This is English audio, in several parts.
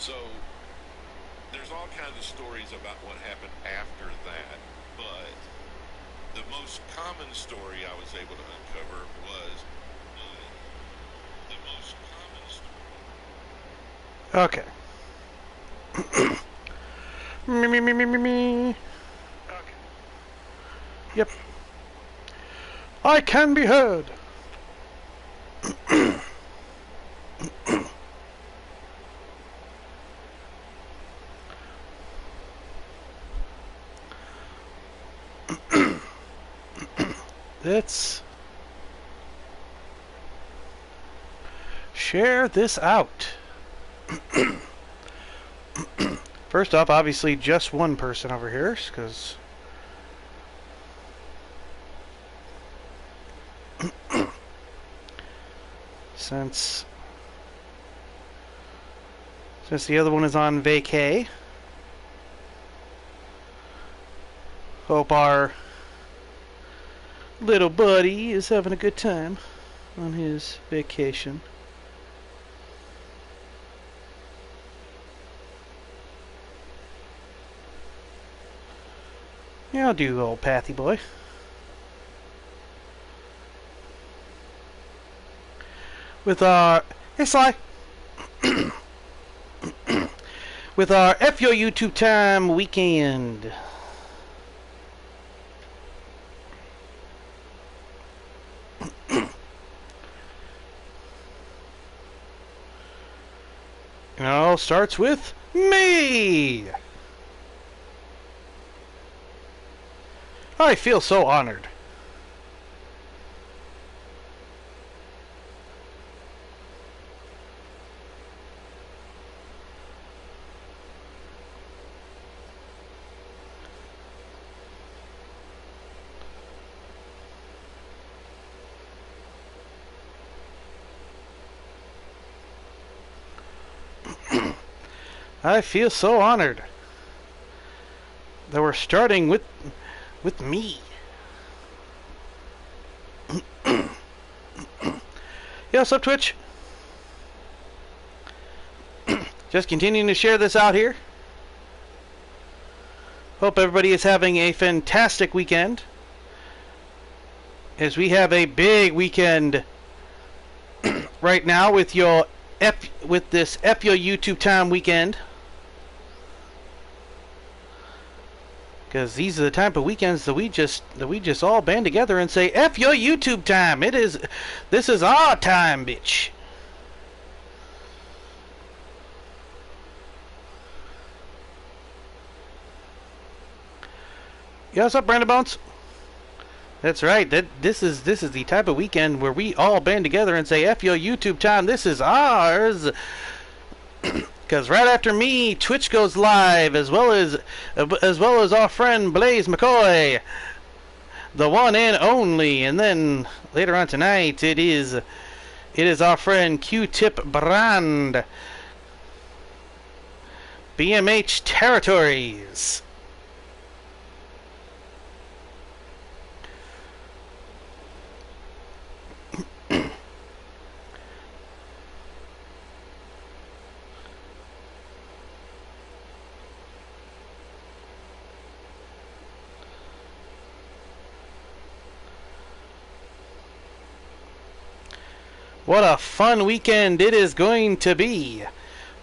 So there's all kinds of stories about what happened after that, but the most common story I was able to uncover was the most common story. Okay. Me. Okay. Yep. I can be heard. Let's share this out. First off, obviously just one person over here, because since the other one is on vacay. Hope our little buddy is having a good time on his vacation. Yeah, I'll do old Pathy boy. With our, it's like, with our F Your YouTube Time weekend. It all starts with me. I feel so honored. I feel so honored that we're starting with me. Yeah, what's up, Twitch? Just continuing to share this out here. Hope everybody is having a fantastic weekend, as we have a big weekend right now with this F Your YouTube Time weekend. Because these are the type of weekends that we just all band together and say, F your YouTube time. This is our time, bitch. Yeah, what's up, Brandon Bones? That's right. This is the type of weekend where we all band together and say, F your YouTube time. This is ours. Because right after me, Twitch goes live, as well as our friend Blaze McCoy, the one and only. And then later on tonight, it is our friend Q-Tip Brand, BMH Territories. What a fun weekend it is going to be.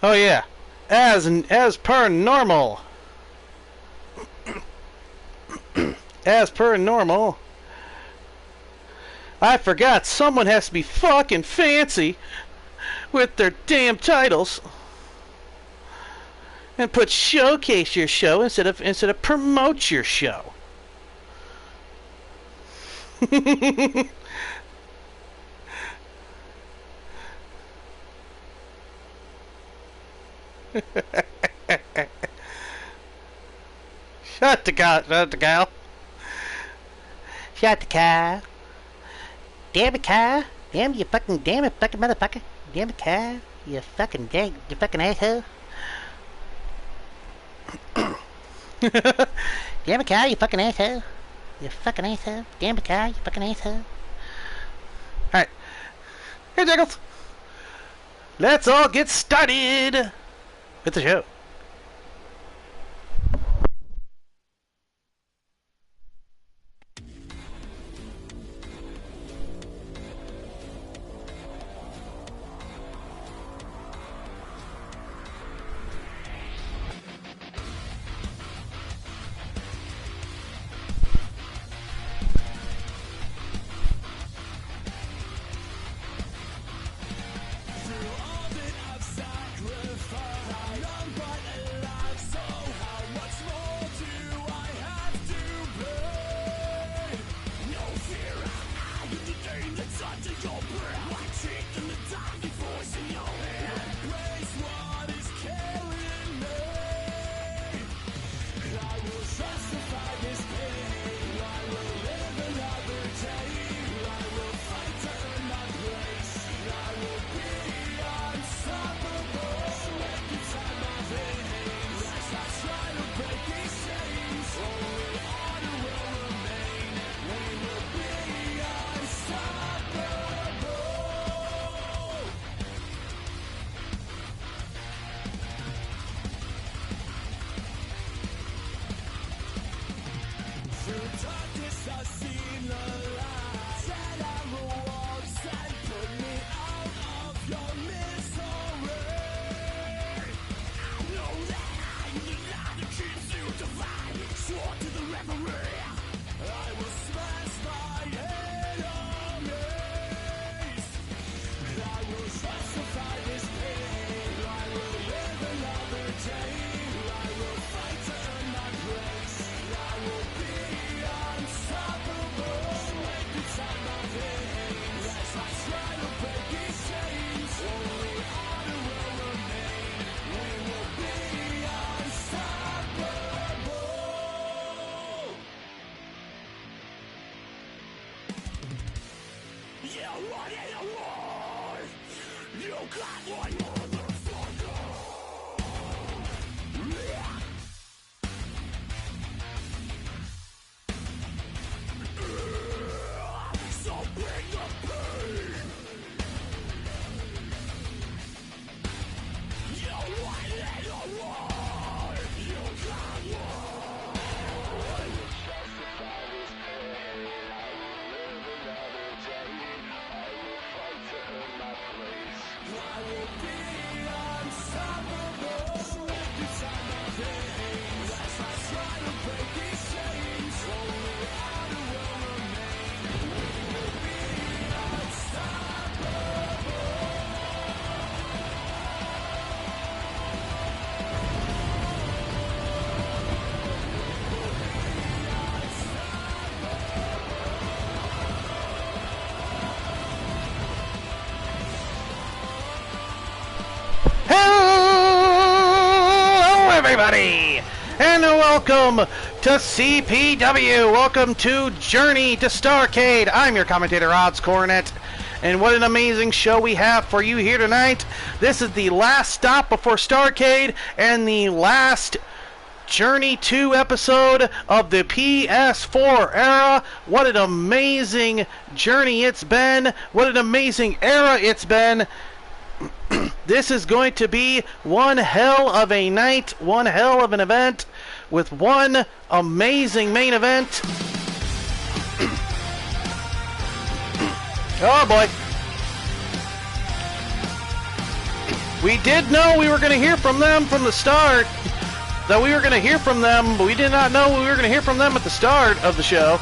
Oh yeah, as per normal. As per normal. I forgot someone has to be fucking fancy with their damn titles and put showcase your show instead of promote your show. Shut the gal. Shut the car. Damn it, car. Damn you fucking motherfucker. Damn it, car. You fucking asshole. Damn it, car, you fucking asshole. You fucking asshole. Damn it, car, you fucking asshole. Alright. Hey, Jiggles. Let's all get started with the show. Everybody, and welcome to CPW. Welcome to Journey to Starrcade. I'm your commentator, Odds Coronet, and what an amazing show we have for you here tonight. This is the last stop before Starrcade and the last Journey 2 episode of the PS4 era. What an amazing journey it's been. What an amazing era it's been. This is going to be one hell of a night, one hell of an event, with one amazing main event. Oh boy. We did know we were going to hear from them from the start, that we were going to hear from them, but we did not know we were going to hear from them at the start of the show.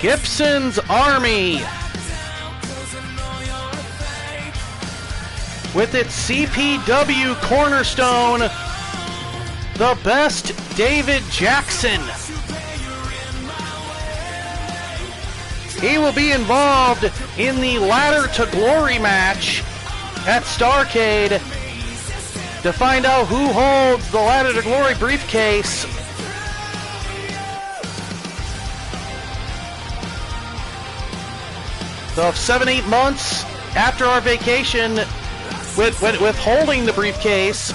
Gibson's Army, with its CPW cornerstone, the best David Jackson. He will be involved in the Ladder to Glory match at Starrcade to find out who holds the Ladder to Glory briefcase. So 7-8 months after our vacation with holding the briefcase,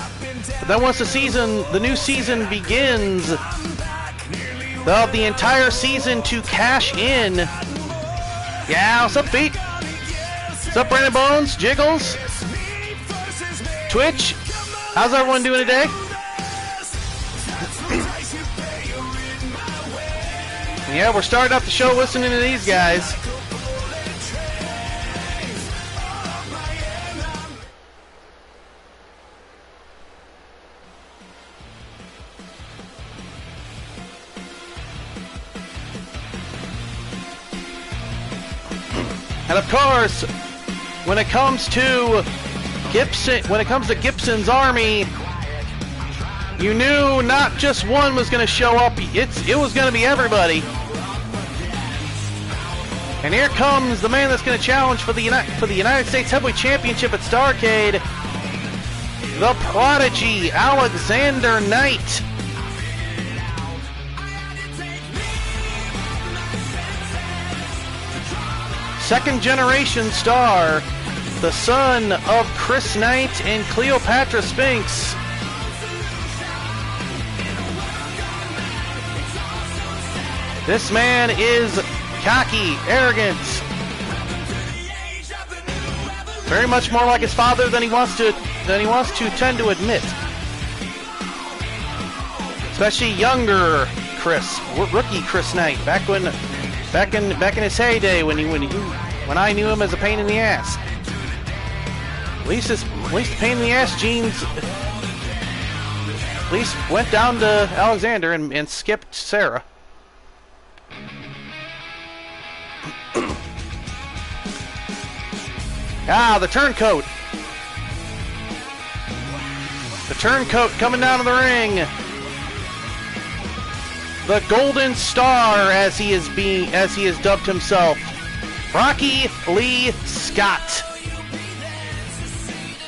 But then once the new season begins, they'll have the entire season to cash in. Yeah, what's up, Feet? What's up, Brandon Bones? Jiggles? Twitch? How's everyone doing today? Yeah, we're starting up the show listening to these guys. And of course, when it comes to Gibson's army, you knew not just one was going to show up. It was going to be everybody. And here comes the man that's going to challenge for the United States Heavyweight Championship at Starrcade, the Prodigy, Alexander Knight. Second generation star, the son of Chris Knight and Cleopatra Spinks. This man is cocky, arrogant, very much more like his father than he wants to tend to admit. Especially younger Chris, rookie Chris Knight, back in his heyday when I knew him as a pain in the ass. At least the pain in the ass genes at least went down to Alexander and skipped Sarah. The turncoat. The turncoat coming down to the ring. The Golden Star, as he is dubbed himself, Rocky Lee Scott.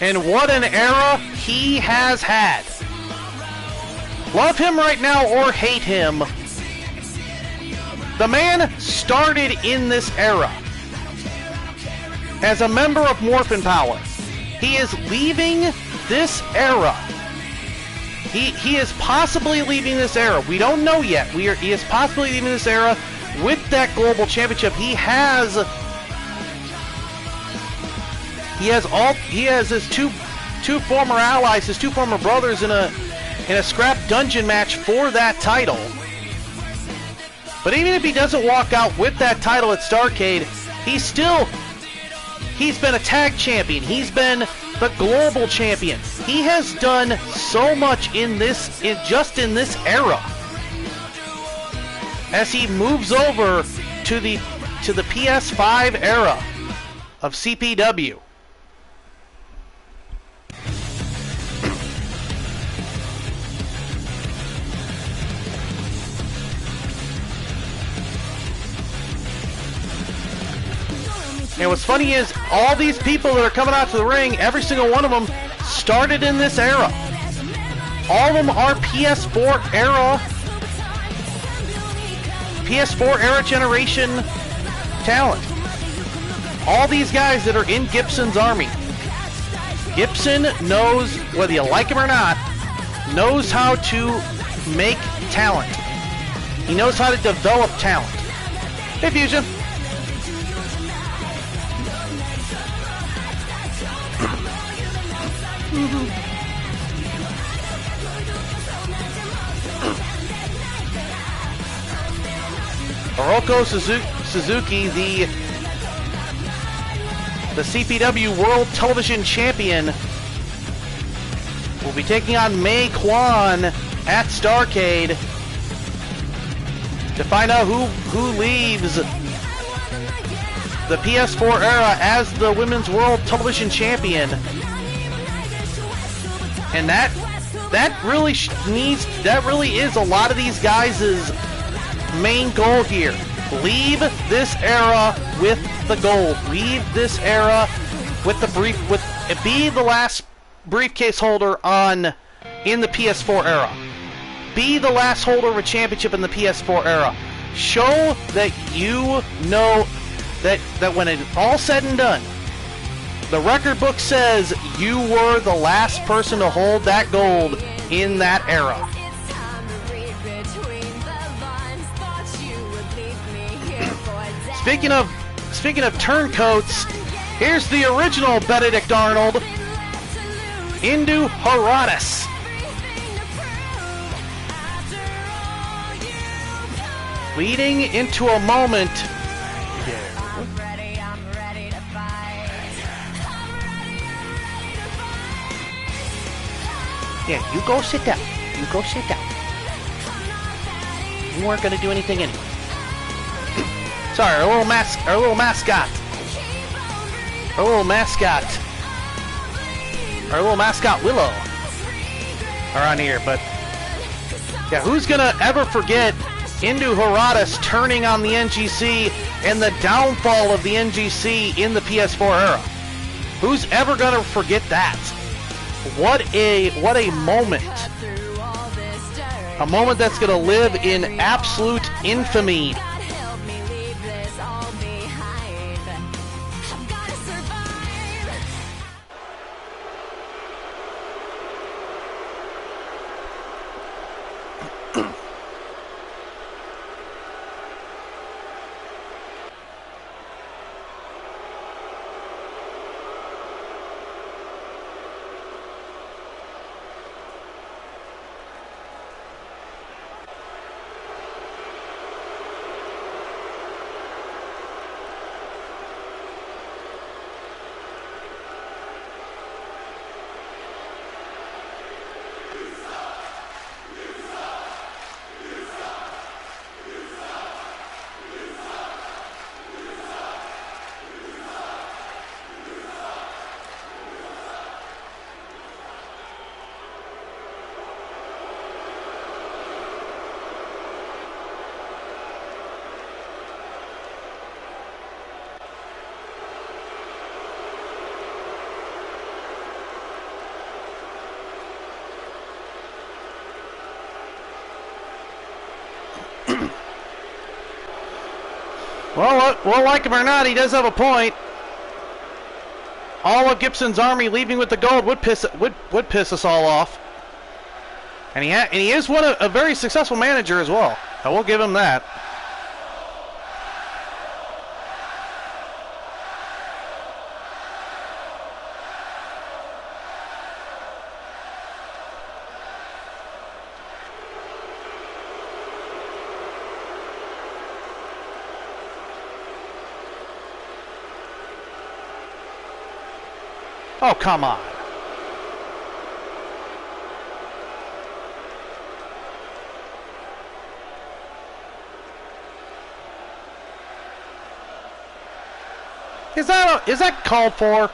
And what an era he has had. Love him right now or hate him, the man started in this era as a member of Morphin Power. He is leaving this era. He is possibly leaving this era. We don't know yet. He is possibly leaving this era with that global championship. He has his two former allies, his two former brothers in a scrap dungeon match for that title. But even if he doesn't walk out with that title at Starrcade, he's been a tag champion. He's been the global champion. He has done so much in this era. As he moves over to the PS5 era of CPW. And what's funny is all these people that are coming out to the ring, every single one of them started in this era. All of them are PS4 era generation talent. All these guys that are in Gibson's army. Gibson knows, whether you like him or not, knows how to make talent. He knows how to develop talent. Hey, Fusion. Hiroko Suzuki, the CPW World Television Champion, will be taking on May Kwan at Starrcade to find out who leaves the PS4 era as the Women's World Television Champion. And that really is a lot of these guys' main goal here. Leave this era with the gold. Leave this era with be the last briefcase holder in the PS4 era. Be the last holder of a championship in the PS4 era. Show that you know that when it's all said and done, The record book says you were the last person to hold that gold in that era. Speaking of turncoats, here's the original Benedict Arnold, Indu Herodotus. Leading into a moment. Yeah, you go sit down. You go sit down. You weren't going to do anything anyway. Sorry, our little mascot. Our little mascot Willow are on here, but yeah, who's gonna ever forget Indu Herodotus turning on the NGC and the downfall of the NGC in the PS4 era? Who's ever gonna forget that? What a moment. A moment that's gonna live in absolute infamy. Well, like him or not, he does have a point. All of Gibson's army leaving with the gold would piss us all off. And he is a very successful manager as well. I will give him that. Oh, come on. Is that called for?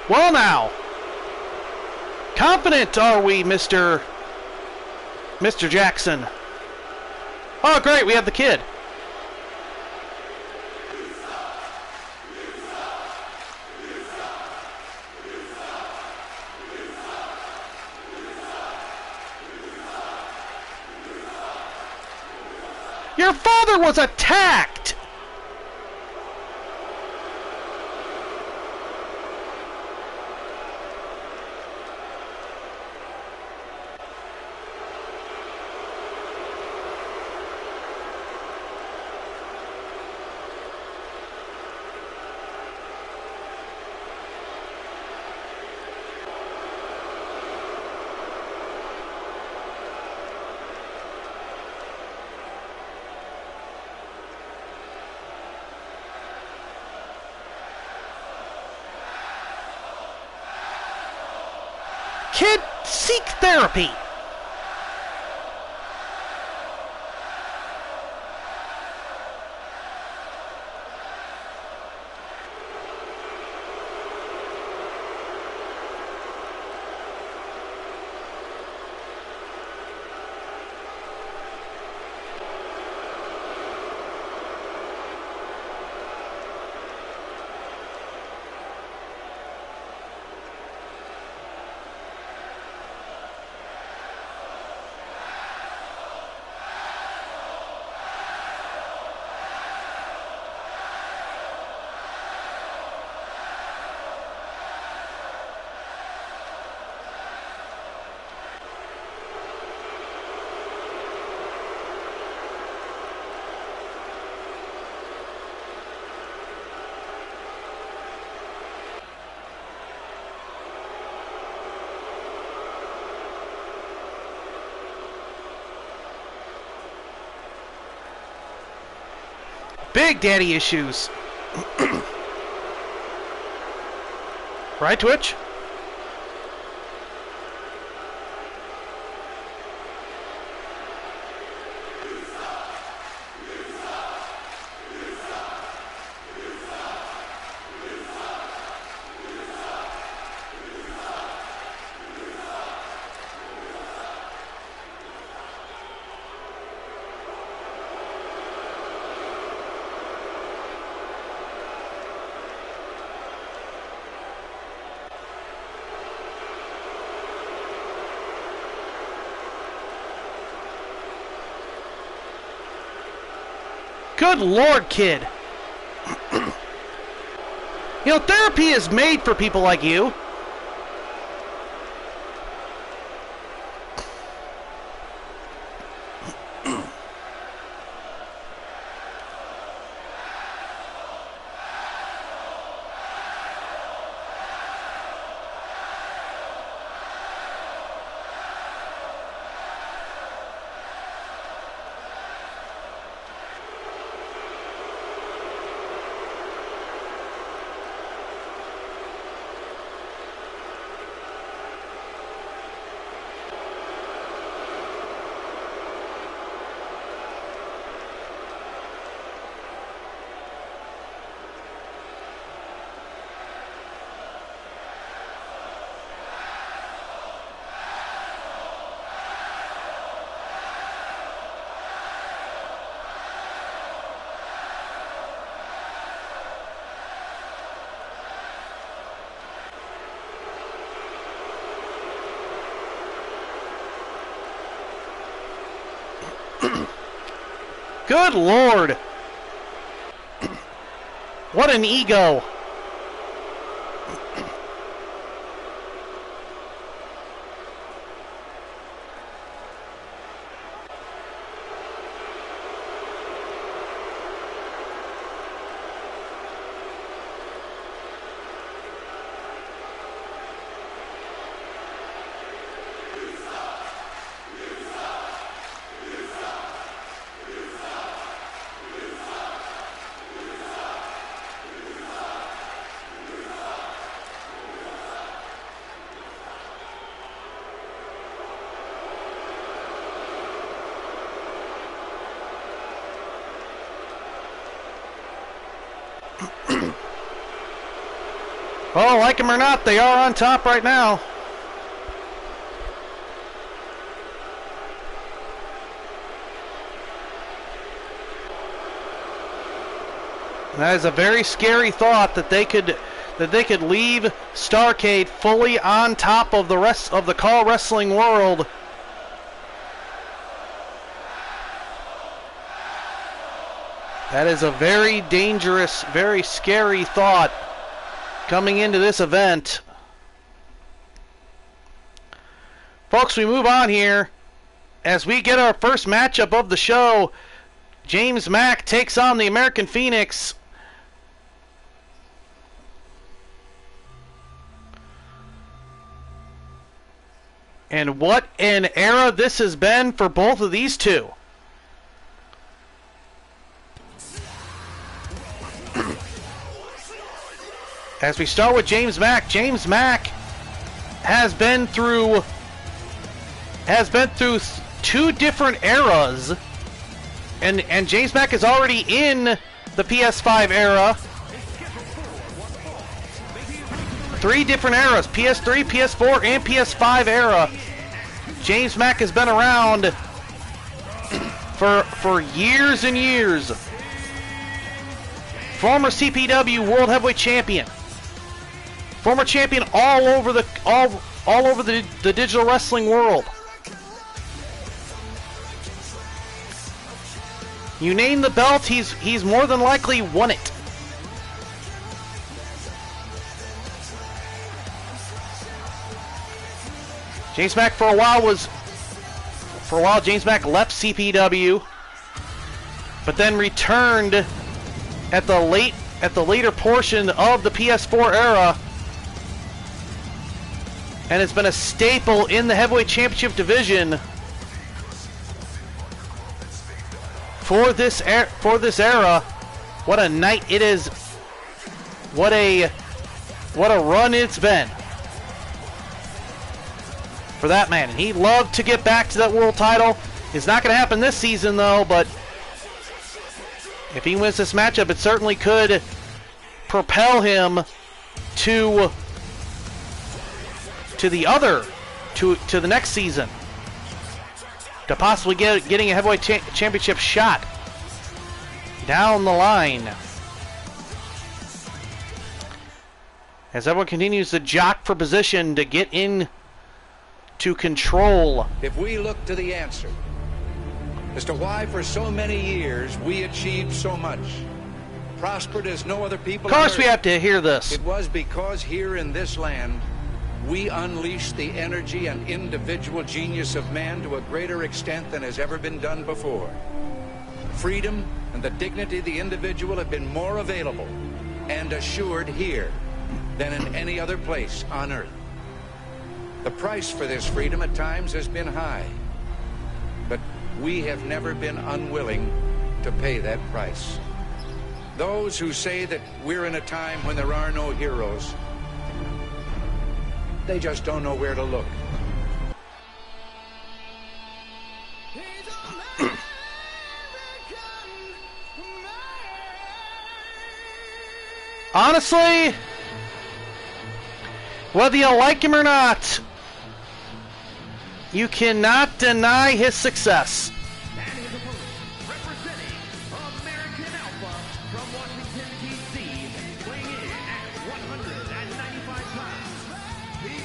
Well now, confident are we, Mr. Jackson? Oh great, we have the kid. Your father was attacked! Kid, seek therapy. Big daddy issues. Right, Twitch? Good Lord, kid. You know, therapy is made for people like you. Good Lord. What an ego. Well, like them or not, they are on top right now. That is a very scary thought that they could leave Starrcade fully on top of the rest of the Caw wrestling world. That is a very dangerous, very scary thought coming into this event. Folks, we move on here as we get our first matchup of the show. James Mack takes on the American Phoenix. And what an era this has been for both of these two. As we start with James Mack has been through two different eras, and James Mack is already in the PS5 era. 3 different eras: PS3, PS4, and PS5 era. James Mack has been around for years and years. Former CPW World Heavyweight Champion. Former champion all over the digital wrestling world. You name the belt, he's more than likely won it. James Mack for a while James Mack left CPW, but then returned at the later portion of the PS4 era. And it's been a staple in the Heavyweight Championship division for this era. What a night it is. What a run it's been for that man. And he'd love to get back to that world title. It's not going to happen this season, though, but if he wins this matchup, it certainly could propel him to the next season, to possibly getting a heavyweight championship shot down the line. As everyone continues to jock for position to get in to control. If we look to the answer as to why for so many years we achieved so much, prospered as no other people. Of course we have to hear this. It was because here in this land we unleashed the energy and individual genius of man to a greater extent than has ever been done before. Freedom and the dignity of the individual have been more available and assured here than in any other place on earth. The price for this freedom at times has been high, but we have never been unwilling to pay that price. Those who say that we're in a time when there are no heroes, they just don't know where to look. Honestly, whether you like him or not, you cannot deny his success. And his opponent, representing American Alpha from Washington, D.C., weighing in at 195 pounds, the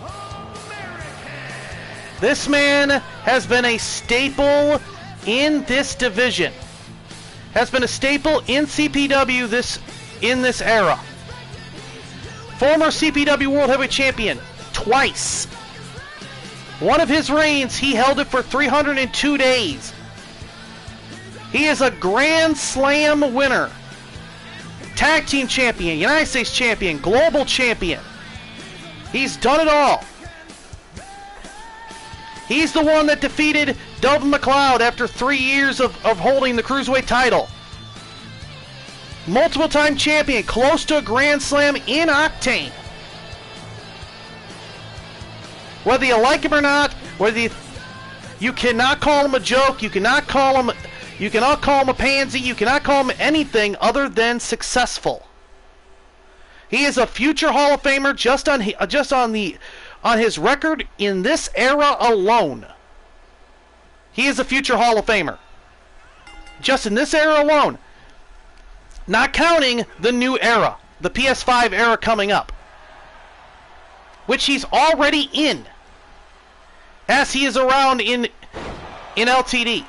All-American. This man has been a staple in this division. Has been a staple in CPW in this era. Former CPW World Heavyweight Champion twice. One of his reigns, he held it for 302 days. He is a Grand Slam winner. Tag Team Champion, United States Champion, Global Champion. He's done it all. He's the one that defeated Delvin McLeod after 3 years of holding the Cruiserweight title. Multiple time champion, close to a Grand Slam in Octane. Whether you like him or not, you cannot call him a joke, you cannot call him a pansy, you cannot call him anything other than successful. He is a future Hall of Famer just on his record in this era alone. He is a future Hall of Famer. Just in this era alone. Not counting the new era, the PS5 era coming up, which he's already in, as he is around in LTD.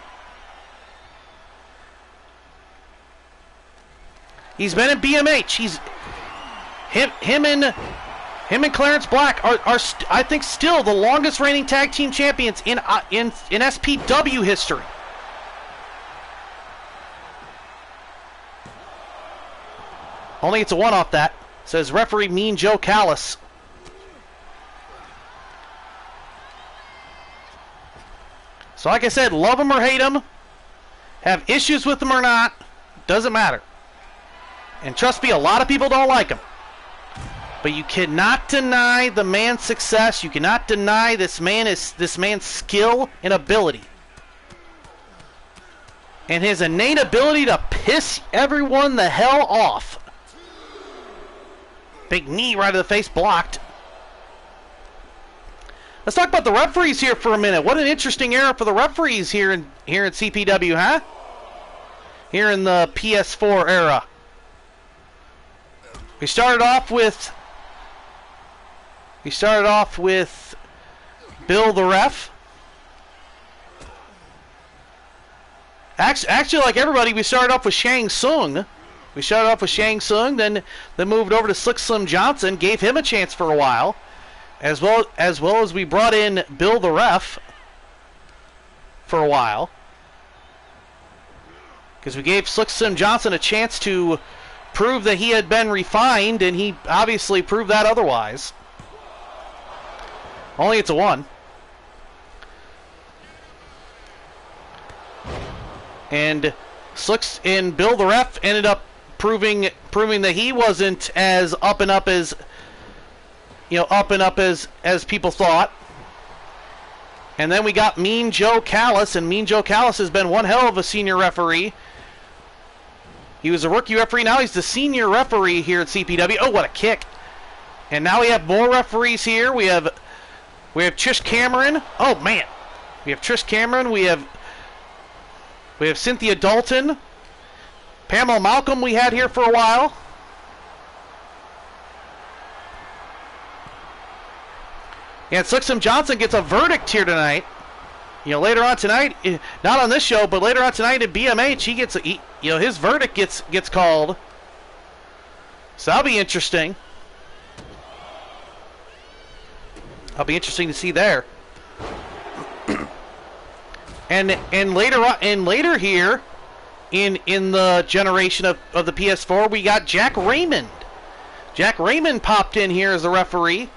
He's been in BMH. Him and Clarence Black are I think still the longest reigning tag team champions in SPW history. Only it's a one off that, says referee Mean Joe Callis. So like I said, love him or hate him, have issues with him or not, doesn't matter. And trust me, a lot of people don't like him. But you cannot deny the man's success. You cannot deny this man's skill and ability. And his innate ability to piss everyone the hell off. Big knee right to the face, blocked. Let's talk about the referees here for a minute. What an interesting era for the referees here in CPW, huh? Here in the PS4 era. We started off with Bill the ref. Actually, like everybody, we started off with Shang Tsung. Then moved over to Slick Slim Johnson, gave him a chance for a while, as well as we brought in Bill the ref for a while, because we gave Slick Slim Johnson a chance to prove that he had been refined, and he obviously proved that otherwise. Only it's a one. And Slicks and Bill the ref ended up proving that he wasn't as up and up as people thought. And then we got Mean Joe Callis, and Mean Joe Callis has been one hell of a senior referee. He was a rookie referee, now he's the senior referee here at CPW. Oh, what a kick. And now we have more referees here. We have Trish Cameron. Oh man. We have Trish Cameron, we have Cynthia Dalton. Pamela Malcolm we had here for a while. And Slicksom Johnson gets a verdict here tonight. Later on tonight, not on this show, but later on tonight at BMH, his verdict gets called. So that'll be interesting. That'll be interesting to see there. and later here, in the generation of the PS4, we got Jack Raymond. Jack Raymond popped in here as the referee.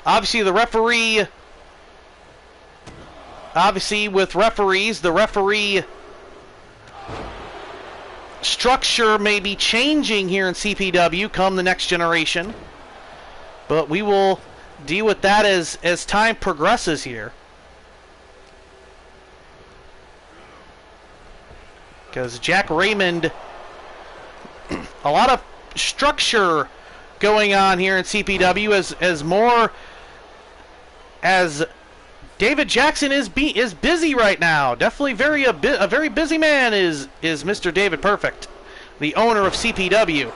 Obviously, with referees, the referee structure may be changing here in CPW come the next generation. But we will deal with that as time progresses here. Because Jack Raymond, a lot of structure going on here in CPW as David Jackson is busy right now. Definitely a very busy man is Mr. David Perfect, the owner of CPW,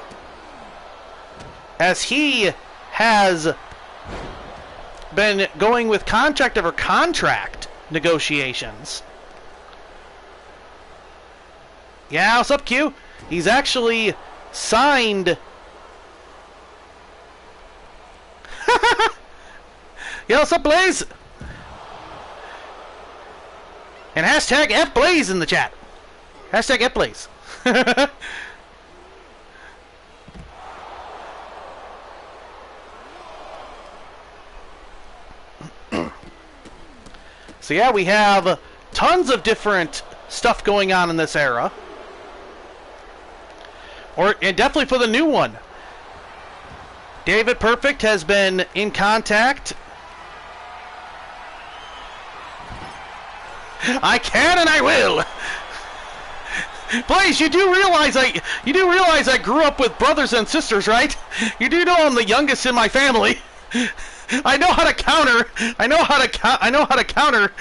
as he has been going with contract over contract negotiations. Yeah, what's up, Q? He's actually signed. Yo, what's up, Blaze? And hashtag FBlaze in the chat. Hashtag FBlaze. So yeah, we have tons of different stuff going on in this era. And definitely for the new one. David Perfect has been in contact. I can and I will. Blaze, you do realize I grew up with brothers and sisters, right? You do know I'm the youngest in my family. I know how to counter. I know how to counter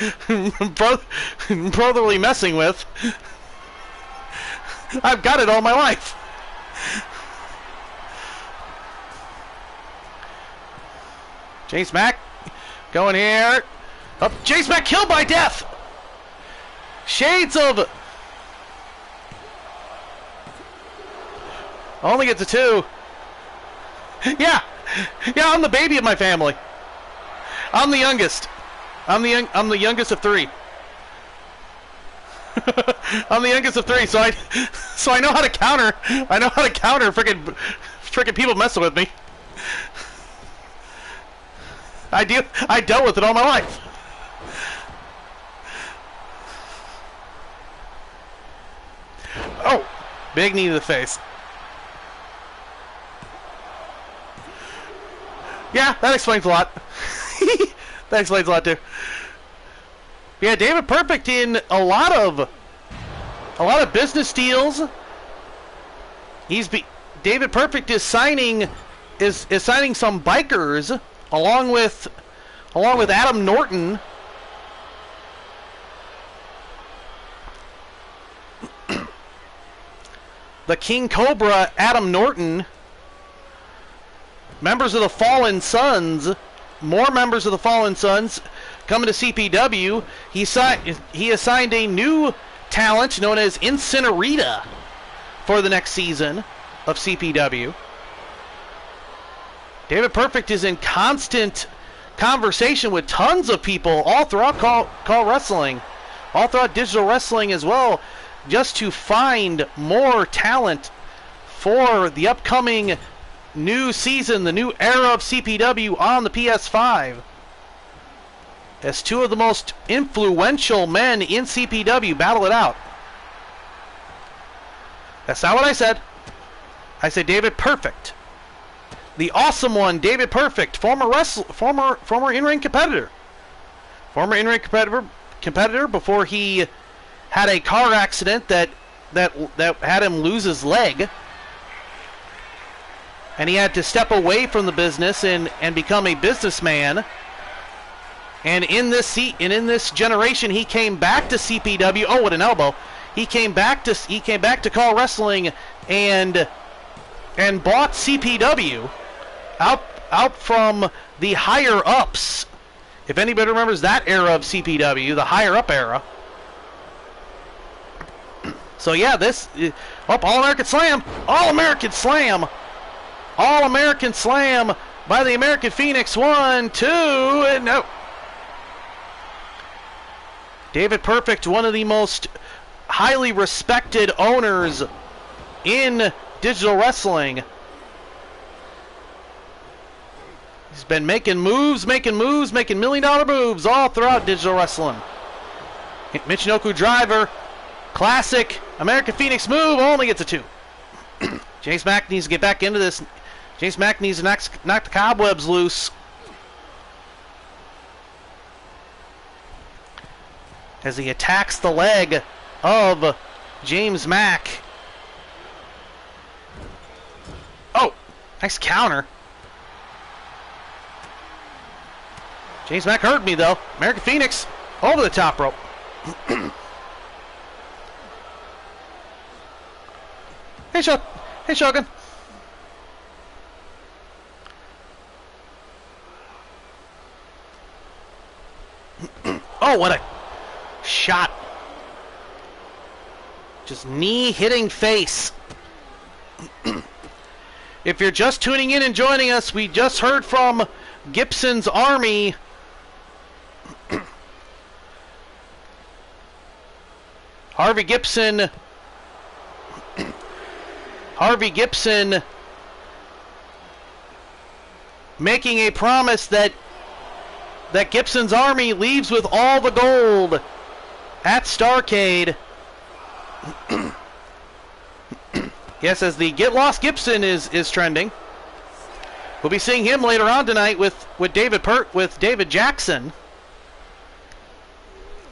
brotherly messing with. I've got it all my life. James Mack going here. Up, James Mack killed by death. Shades of. Only gets a 2. Yeah, I'm the baby of my family. I'm the youngest. I'm the youngest of 3. I'm the youngest of 3, so I know how to counter. I know how to counter freaking people messing with me. I dealt with it all my life. Oh, big knee to the face. Yeah, that explains a lot. That explains a lot too. Yeah, David Perfect in a lot of business deals. David Perfect is signing some bikers along with Adam Norton. The King Cobra, Adam Norton. Members of the Fallen Sons, more members of the Fallen Sons coming to CPW. He assigned a new talent known as Incinerita for the next season of CPW. David Perfect is in constant conversation with tons of people all throughout Call Wrestling, all throughout digital wrestling as well, just to find more talent for the upcoming new season, the new era of CPW on the PS5. As 2 of the most influential men in CPW battle it out. That's not what I said. I said David Perfect. The awesome one, David Perfect, former in-ring competitor. Former in-ring competitor before he had a car accident that had him lose his leg. And he had to step away from the business and become a businessman. And in this generation, he came back to CPW. Oh, what an elbow! He came back to Caw Wrestling and bought CPW out from the higher ups. If anybody remembers that era of CPW, the higher up era. So yeah, All-American Slam, All-American Slam. All-American Slam by the American Phoenix. 1, 2, and no. David Perfect, one of the most highly respected owners in digital wrestling. He's been making $1 million moves all throughout digital wrestling. Michinoku driver, classic American Phoenix move, only gets a 2. James Mack needs to get back into this. James Mack needs to knock the cobwebs loose. As he attacks the leg of James Mack. Oh, nice counter. James Mack hurt me though. American Phoenix over the top rope. Hey, Shogun. Oh, what a shot. Just knee hitting face. If you're just tuning in and joining us, we just heard from Gibson's Army. Harvey Gibson making a promise that Gibson's Army leaves with all the gold at Starrcade. Yes, as the Get Lost Gibson is trending. We'll be seeing him later on tonight with David Jackson.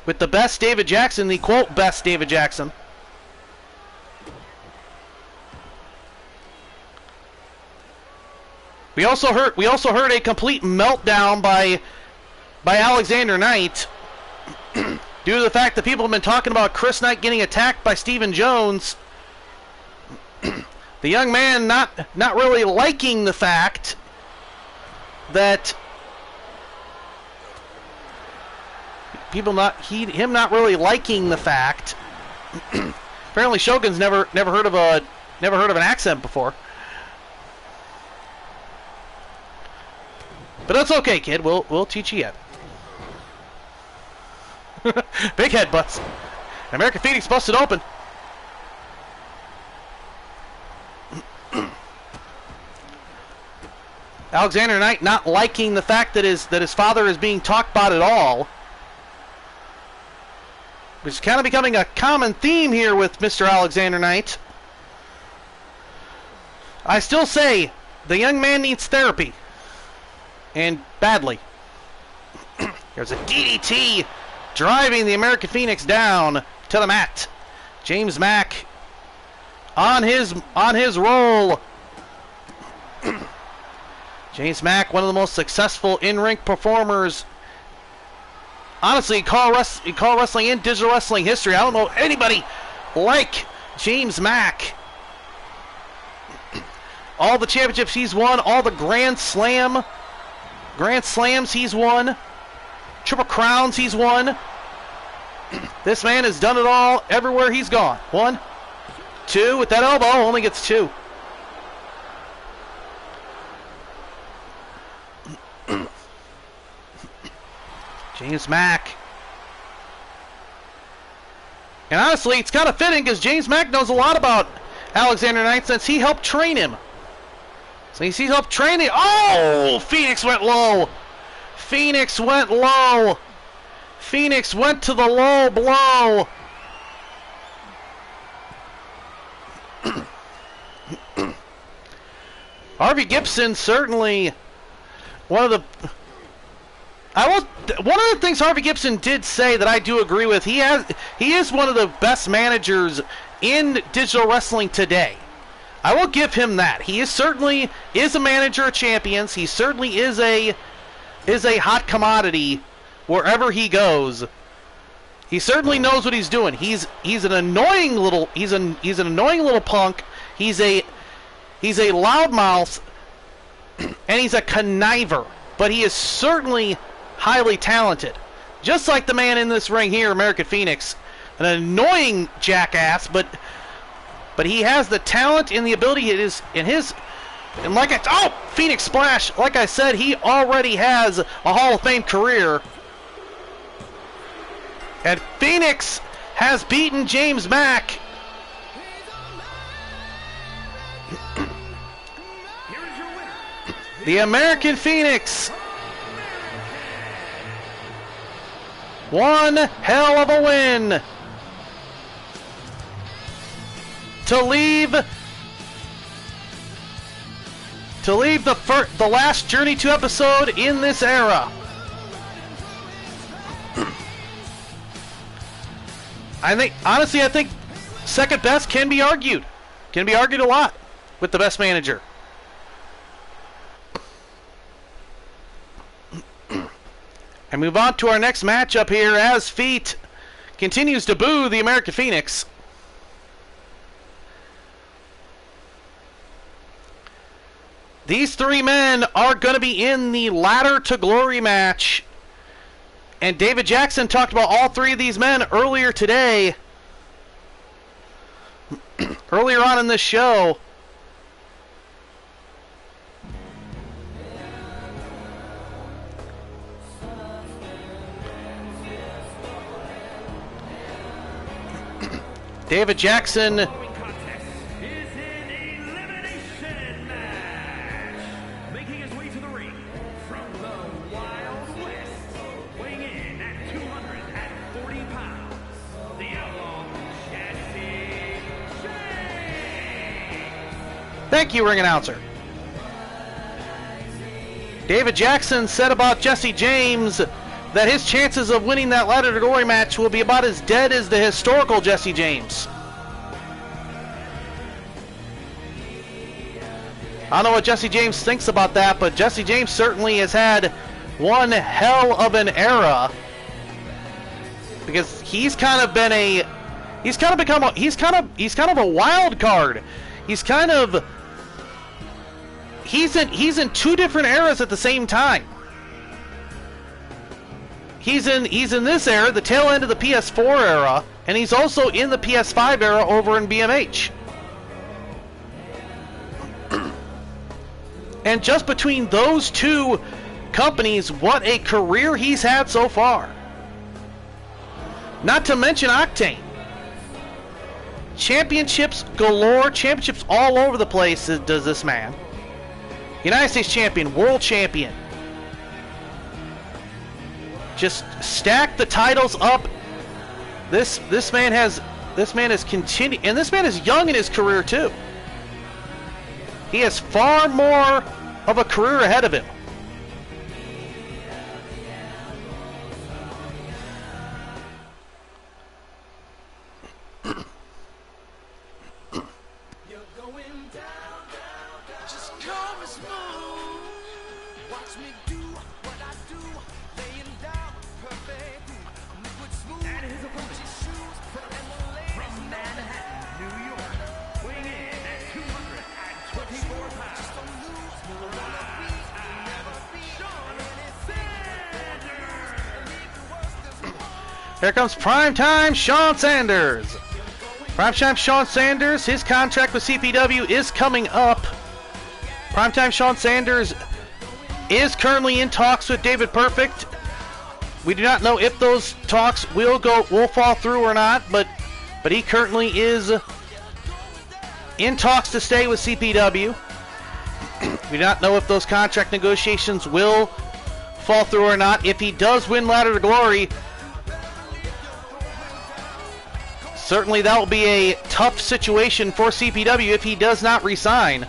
With the best David Jackson, the quote best David Jackson. We also heard a complete meltdown by Alexander Knight due to the fact that people have been talking about Chris Knight getting attacked by Stephen Jones. The young man not really liking the fact that him not really liking the fact. Apparently Shogun's never heard of an accent before. But that's okay, kid. We'll teach you yet. Big headbutts. American Phoenix busted open. Alexander Knight not liking the fact that his father is being talked about at all. Which is kind of becoming a common theme here with Mr. Alexander Knight. I still say the young man needs therapy. And badly. There's a DDT driving the American Phoenix down to the mat. James Mack on his roll. James Mack, one of the most successful in-ring performers, honestly, Caw Wrestling and digital wrestling history. I don't know anybody like James Mack. All the championships he's won, all the Grand Slams he's won, Triple Crowns he's won. This man has done it all everywhere he's gone. 1, 2, with that elbow, only gets 2. James Mack. And honestly, it's kind of fitting because James Mack knows a lot about Alexander Knight since he helped train him. So he helped train him. Oh! Phoenix went low. Phoenix went low. Phoenix went to the low blow. Harvey Gibson certainly one of the things Harvey Gibson did say that I do agree with. He is one of the best managers in digital wrestling today. I will give him that. He certainly is a manager of champions. He certainly is a hot commodity wherever he goes. He certainly knows what he's doing. He's an annoying little punk. He's a loudmouth, and he's a conniver. But he is certainly highly talented. Just like the man in this ring here, American Phoenix, an annoying jackass, but he has the talent and the ability. It is in his, and Phoenix Splash. Like I said, he already has a Hall of Fame career. And Phoenix has beaten James Mack. The American Phoenix. One hell of a win to leave the last Journey 2 episode in this era. I think second best can be argued. Can be argued a lot with the best manager. And move on to our next matchup here as Feet continues to boo the American Phoenix. These three men are going to be in the Ladder to Glory match. And David Jackson talked about all three of these men earlier today. Earlier on in this show. David Jackson Is in elimination match. Making his way to the ring from the Wild West, weighing in at 240 pounds, the outlaw Jesse James. Thank you, ring announcer. David Jackson said about Jesse James that his chances of winning that Ladder to Glory match will be about as dead as the historical Jesse James. I don't know what Jesse James thinks about that, but Jesse James certainly has had one hell of an era, because he's kind of a wild card. He's in two different eras at the same time. He's in this era, the tail end of the PS4 era, and he's also in the PS5 era over in BMH. And just between those two companies, what a career he's had so far. Not to mention Octane. Championships galore, championships all over the place does this man. United States champion, world champion. Just stack the titles up. This man has continued, and this man is young in his career too. He has far more of a career ahead of him. Here comes Primetime Sean Sanders. Primetime Sean Sanders, his contract with CPW is coming up. Primetime Sean Sanders is currently in talks with David Perfect. We do not know if those talks will fall through or not, but he currently is in talks to stay with CPW. We do not know if those contract negotiations will fall through or not. If he does win Ladder to Glory, certainly that will be a tough situation for CPW if he does not resign.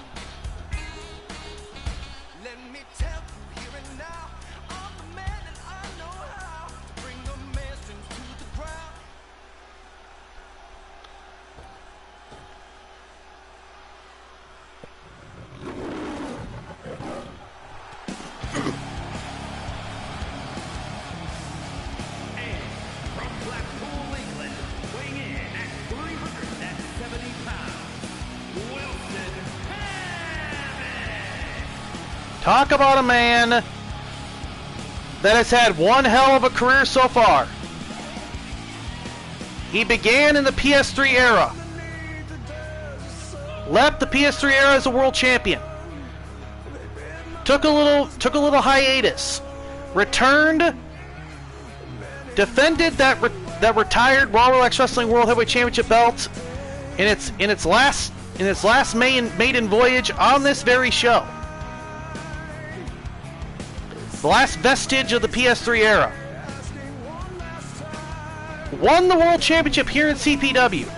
Talk about a man that has had one hell of a career so far. He began in the PS3 era. Left the PS3 era as a world champion. Took a little hiatus. Returned. Defended that retired Raw Relax Wrestling World Heavyweight Championship belt in its last maiden voyage on this very show. The last vestige of the PS3 era. Won the World Championship here in CPW.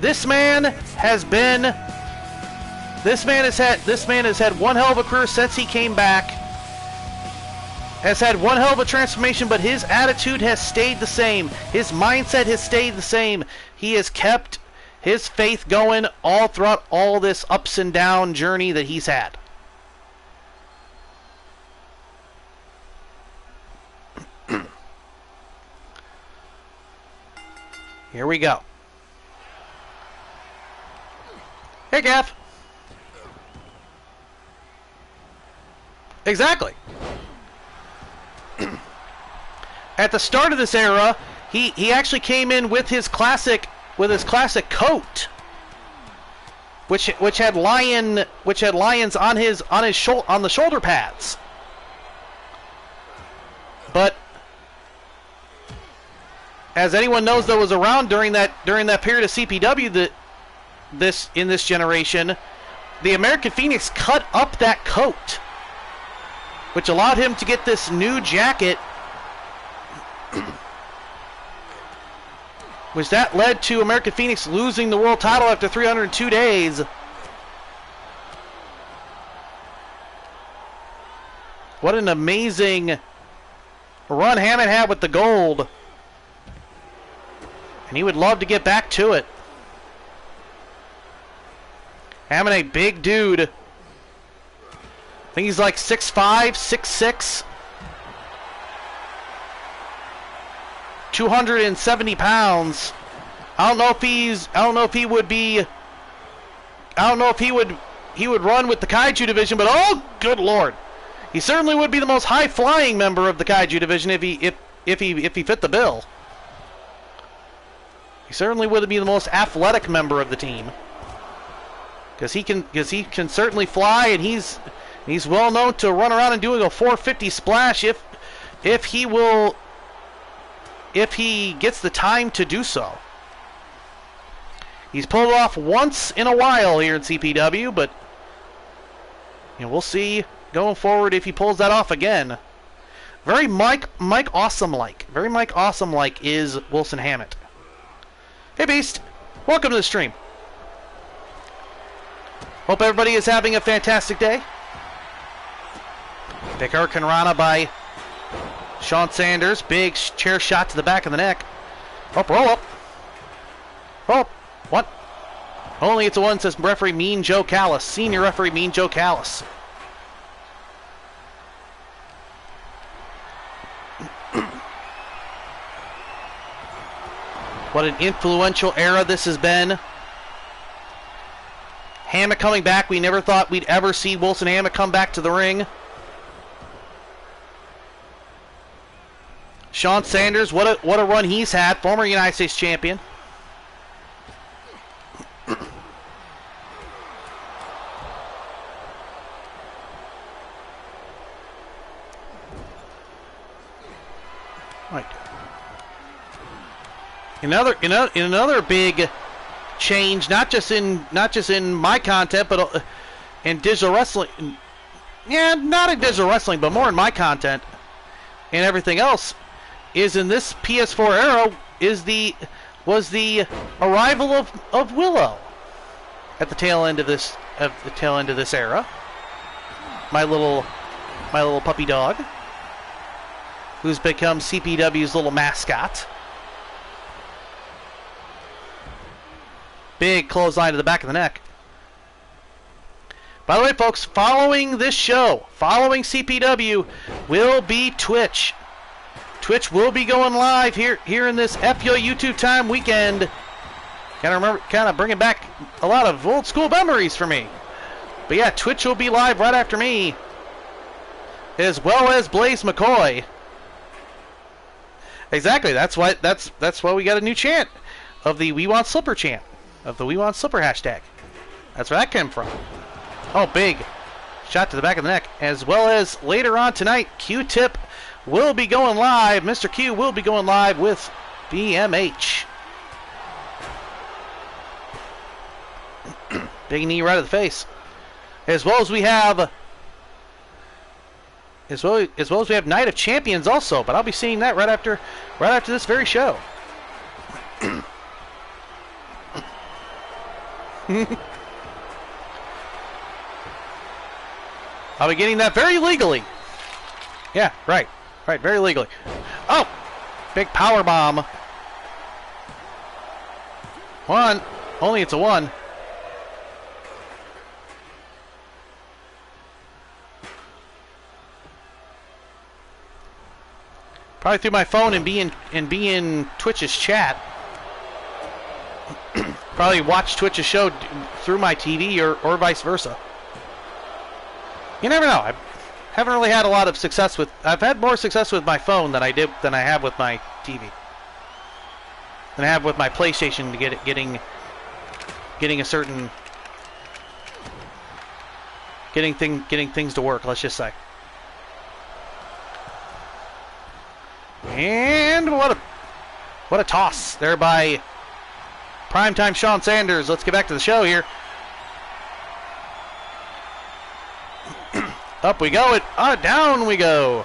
This man has had one hell of a career since he came back. Has had one hell of a transformation, but his attitude has stayed the same. His mindset has stayed the same. He has kept his faith going all throughout all this ups and down journey that he's had. Here we go. Hey, Gav. Exactly. At the start of this era, he actually came in with his classic coat, which had lions on the shoulder pads. But as anyone knows that was around during that period of CPW in this generation, the American Phoenix cut up that coat, which allowed him to get this new jacket, which that led to American Phoenix losing the world title after 302 days. What an amazing run Hammond had with the gold. And he would love to get back to it. Hammond, a big dude. I think he's like 6'5", 6'6". 270 pounds. I don't know if he would run with the Kaiju division, but oh good lord. He certainly would be the most high-flying member of the Kaiju division if he fit the bill. He certainly would be the most athletic member of the team, because he can certainly fly, and he's well known to run around and doing a 450 splash if he gets the time to do so. He's pulled it off once in a while here in CPW, but we'll see going forward if he pulls that off again. Very Mike Awesome-like. Very Mike Awesome-like is Wilson Hammett. Hey Beast, welcome to the stream. Hope everybody is having a fantastic day. Big Hurricane Rana by Sean Sanders. Big chair shot to the back of the neck. Up, roll up. Oh, what? Only it's a one, says referee Mean Joe Callis. Senior referee Mean Joe Callis. What an influential era this has been. Hammett coming back. We never thought we'd ever see Wilson Hammett come back to the ring. Sean Sanders, what a run he's had. Former United States champion. Right. Another big change, not just in my content, but in digital wrestling. Yeah, not in digital wrestling, but more in my content and everything else. Is in this PS4 era was the arrival of Willow at the tail end of this era. My little puppy dog, who's become CPW's little mascot. Big clothesline to the back of the neck. By the way, folks, following this show, following CPW, will be Twitch. Twitch will be going live here in this FYO YouTube Time weekend. Kind of bringing back a lot of old school memories for me. But yeah, Twitch will be live right after me, as well as Blaze McCoy. Exactly. That's why we got a new chant of the We Want Slipper chant, of the We Want Slipper hashtag. That's where that came from. Oh, big shot to the back of the neck. As well as later on tonight, Q-Tip will be going live. Mr. Q will be going live with BMH. Big knee right to the face. As well as we have Night of Champions also, but I'll be seeing that right after this very show. I'll be getting that very legally. Yeah, right, very legally. Oh, big power bomb. One, only it's a one. Probably through my phone and be in Twitch's chat. Probably watch Twitch's show through my TV or vice versa. You never know. I haven't really had a lot of success with. I've had more success with my phone than I have with my TV. Than I have with my PlayStation to getting things to work. Let's just say. And what a toss there by primetime Sean Sanders. Let's get back to the show here. Up we go. Down we go.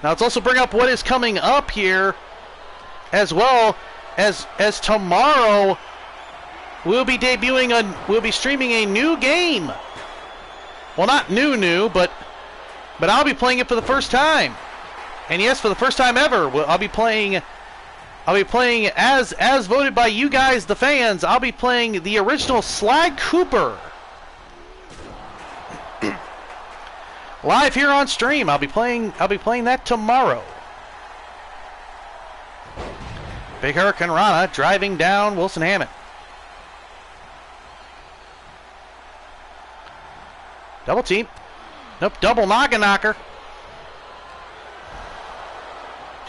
Now let's also bring up what is coming up here, as well as tomorrow we'll be streaming a new game. Well, not new, but I'll be playing it for the first time. And yes, for the first time ever, I'll be playing as voted by you guys, the fans. I'll be playing the original Sly Cooper. Live here on stream. I'll be playing that tomorrow. Big Hurricane Rana driving down Wilson Hammett. Double team. Nope, double knocker.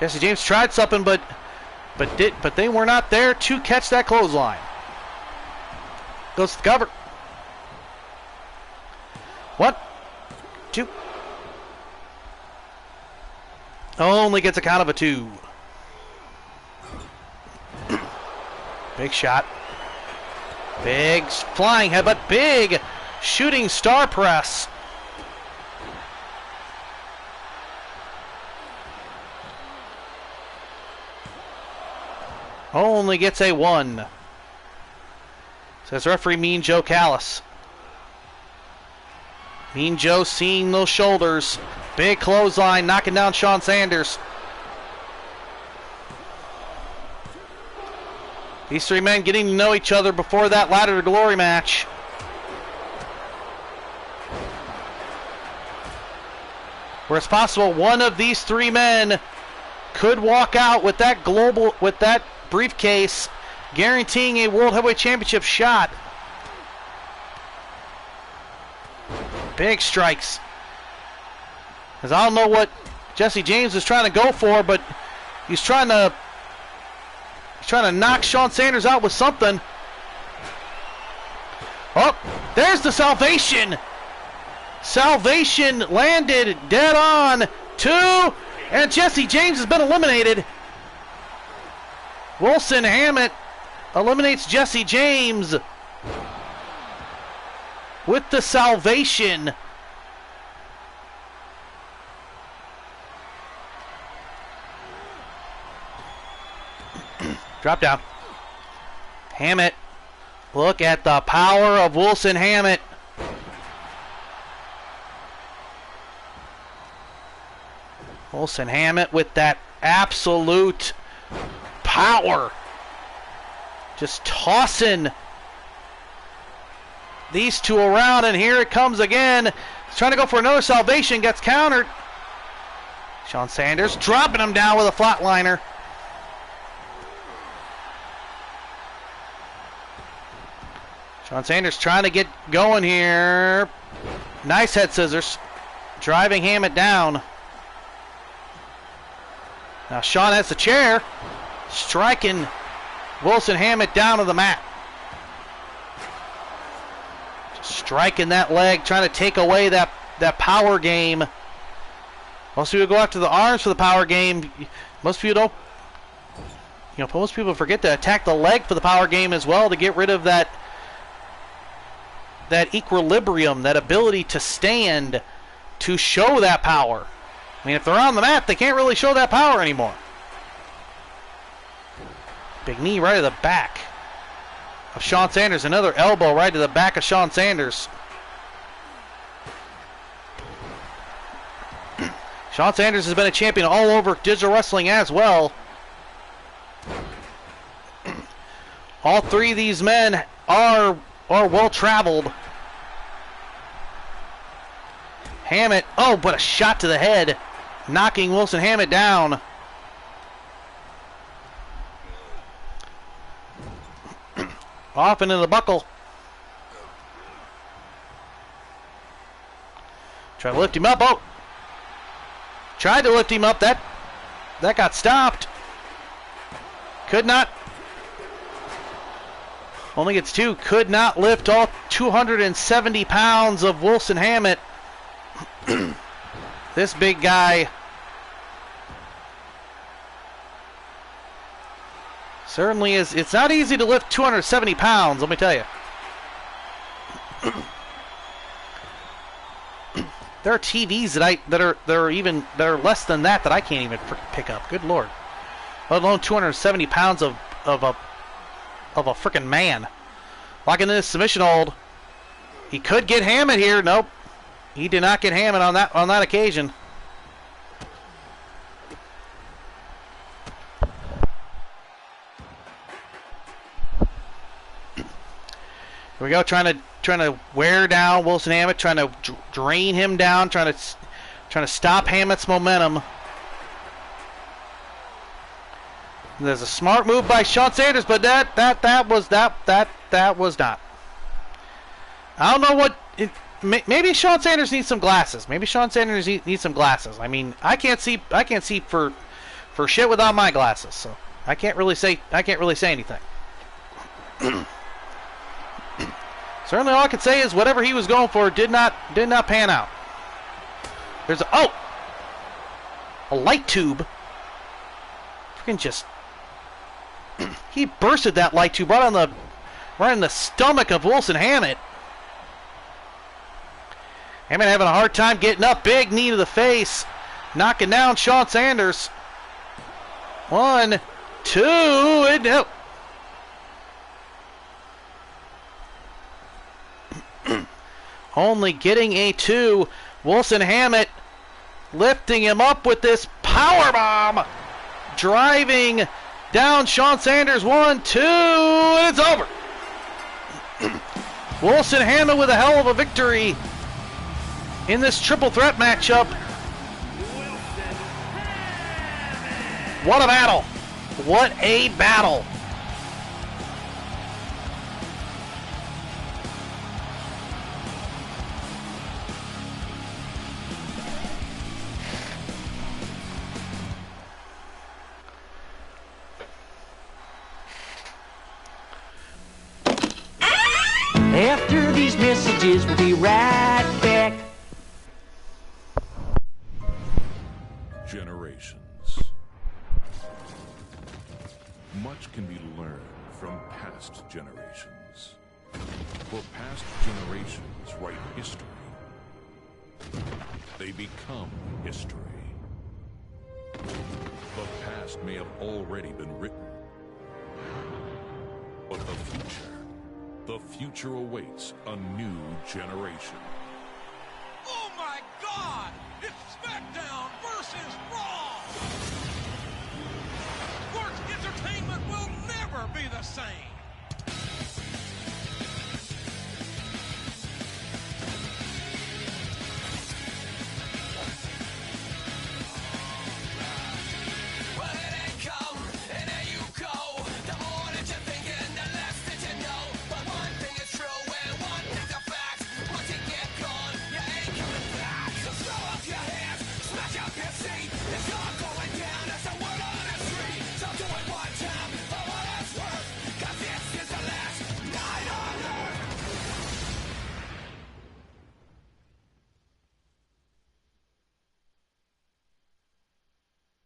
Jesse James tried something, but they were not there to catch that clothesline. Goes to the cover. 1, 2. Only gets a count of a 2. Big shot. Big flying headbutt. Big shooting star press. Only gets a 1. Says referee Mean Joe Callis. Mean Joe seeing those shoulders. Big clothesline, knocking down Sean Sanders. These three men getting to know each other before that Ladder to Glory match. Where it's possible one of these three men could walk out with that briefcase, guaranteeing a World Heavyweight Championship shot. Big strikes. Because I don't know what Jesse James is trying to go for, but he's trying to knock Sean Sanders out with something. Oh, there's the salvation. Salvation landed dead on. 2, and Jesse James has been eliminated. Wilson Hammett eliminates Jesse James with the salvation. Drop down. Hammett. Look at the power of Wilson Hammett. Wilson Hammett with that absolute power. Just tossing these two around, and here it comes again. He's trying to go for another salvation, gets countered. Sean Sanders dropping him down with a flatliner. Shawn Sanders trying to get going here. Nice head scissors. Driving Hammett down. Now Shawn has the chair. Striking Wilson Hammett down to the mat. Just striking that leg, trying to take away that power game. Most people go after the arms for the power game. Most people don't. Most people forget to attack the leg for the power game as well to get rid of that equilibrium, that ability to stand, to show that power. I mean, if they're on the mat, they can't really show that power anymore. Big knee right to the back of Shawn Sanders. Another elbow right to the back of Shawn Sanders. Shawn Sanders has been a champion all over digital wrestling as well. All three of these men are well traveled. Hammett, but a shot to the head, knocking Wilson Hammett down. Off into the buckle. Try to lift him up. Tried to lift him up. That got stopped. Could not. Only gets two. Could not lift all 270 pounds of Wilson Hammett. This big guy certainly is. It's not easy to lift 270 pounds, let me tell you. There are TVs that are less than that I can't even pick up. Good Lord. Let alone 270 pounds of a freaking man. Locking in this submission hold. He could get Hammett here. Nope. He did not get Hammett on that occasion. Here we go, trying to wear down Wilson Hammett, trying to drain him down, trying to stop Hammett's momentum. There's a smart move by Shawn Sanders, but that was not. I don't know what. Maybe Shawn Sanders needs some glasses. Maybe Shawn Sanders needs some glasses. I mean, I can't see for shit without my glasses, so I can't really say anything. Certainly, all I can say is whatever he was going for did not pan out. There's a light tube. Freaking just he bursted that light tube right in the stomach of Wilson Hammett. Hammett having a hard time getting up. Big knee to the face. Knocking down Shawn Sanders. 1, 2, and no. Only getting a 2. Wilson Hammett lifting him up with this power bomb. Driving down Shawn Sanders. 1, 2, and it's over. Wilson Hammett with a hell of a victory in this triple threat matchup. What a battle. What a battle. After these messages, we'll be right back. Generations. Much can be learned from past generations. For past generations write history. They become history. The past may have already been written. But the future awaits a new generation. Oh my God! It's SmackDown versus Raw! Sports entertainment will never be the same! Well, it ain't come, and there you go. The more that you're thinking, the less that you know. But one thing is true,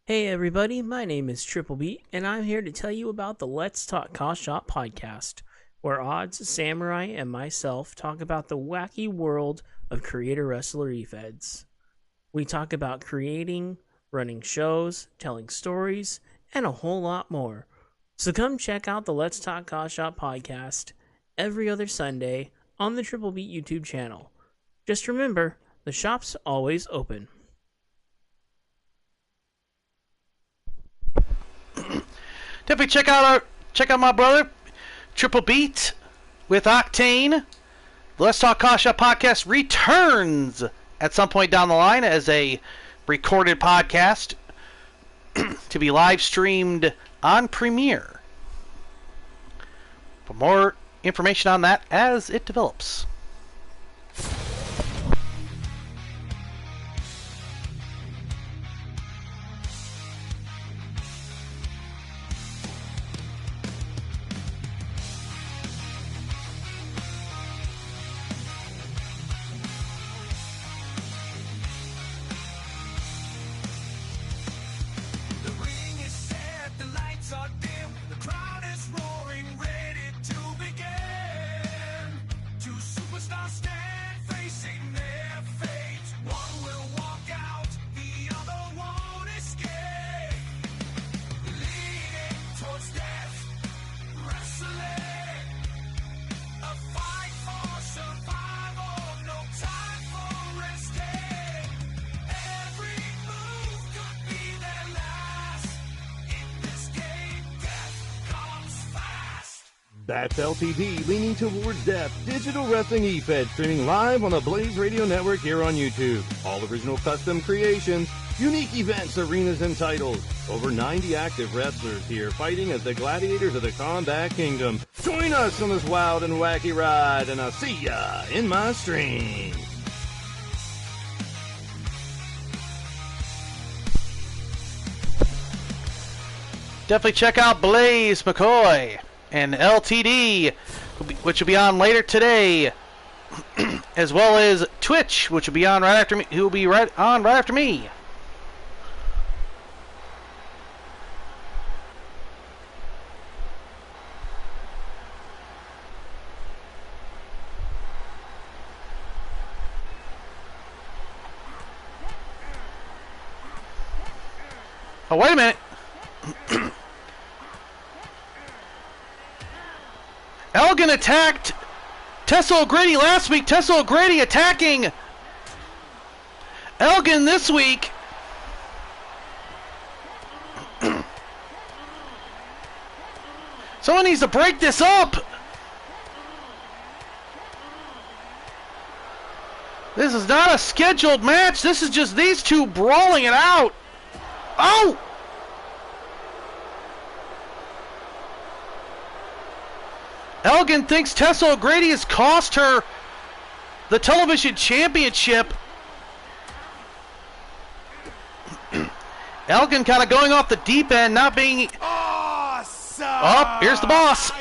Hey everybody, my name is Triple B, and I'm here to tell you about the Let's Talk Caw Shop podcast, where Odds, Samurai, and myself talk about the wacky world of creator wrestler e-feds. We talk about creating, running shows, telling stories, and a whole lot more. So come check out the Let's Talk Caw Shop podcast every other Sunday on the Triple B YouTube channel. Just remember, the shop's always open. Definitely check out my brother Triple Beat with Octane. The Let's Talk Caw Shop podcast returns at some point down the line as a recorded podcast to be live streamed on Premiere. For more information on that as it develops. That's LTD, leaning towards death, digital wrestling e-fed, streaming live on the Blaze Radio Network here on YouTube. All original custom creations, unique events, arenas, and titles. Over 90 active wrestlers here fighting as the gladiators of the Combat Kingdom. Join us on this wild and wacky ride, and I'll see ya in my stream. Definitely check out Blaze McCoy and LTD, which will be on later today, as well as Twitch, which will be on right after me. Who will be right after me. Oh, wait a minute. Elgin attacked Tessa O'Grady last week. Tessa O'Grady attacking Elgin this week. Someone needs to break this up. This is not a scheduled match. This is just these two brawling it out. Oh! Elgin thinks Tessa O'Grady has cost her the television championship. Elgin kind of going off the deep end, not being... Awesome! Oh, here's the boss.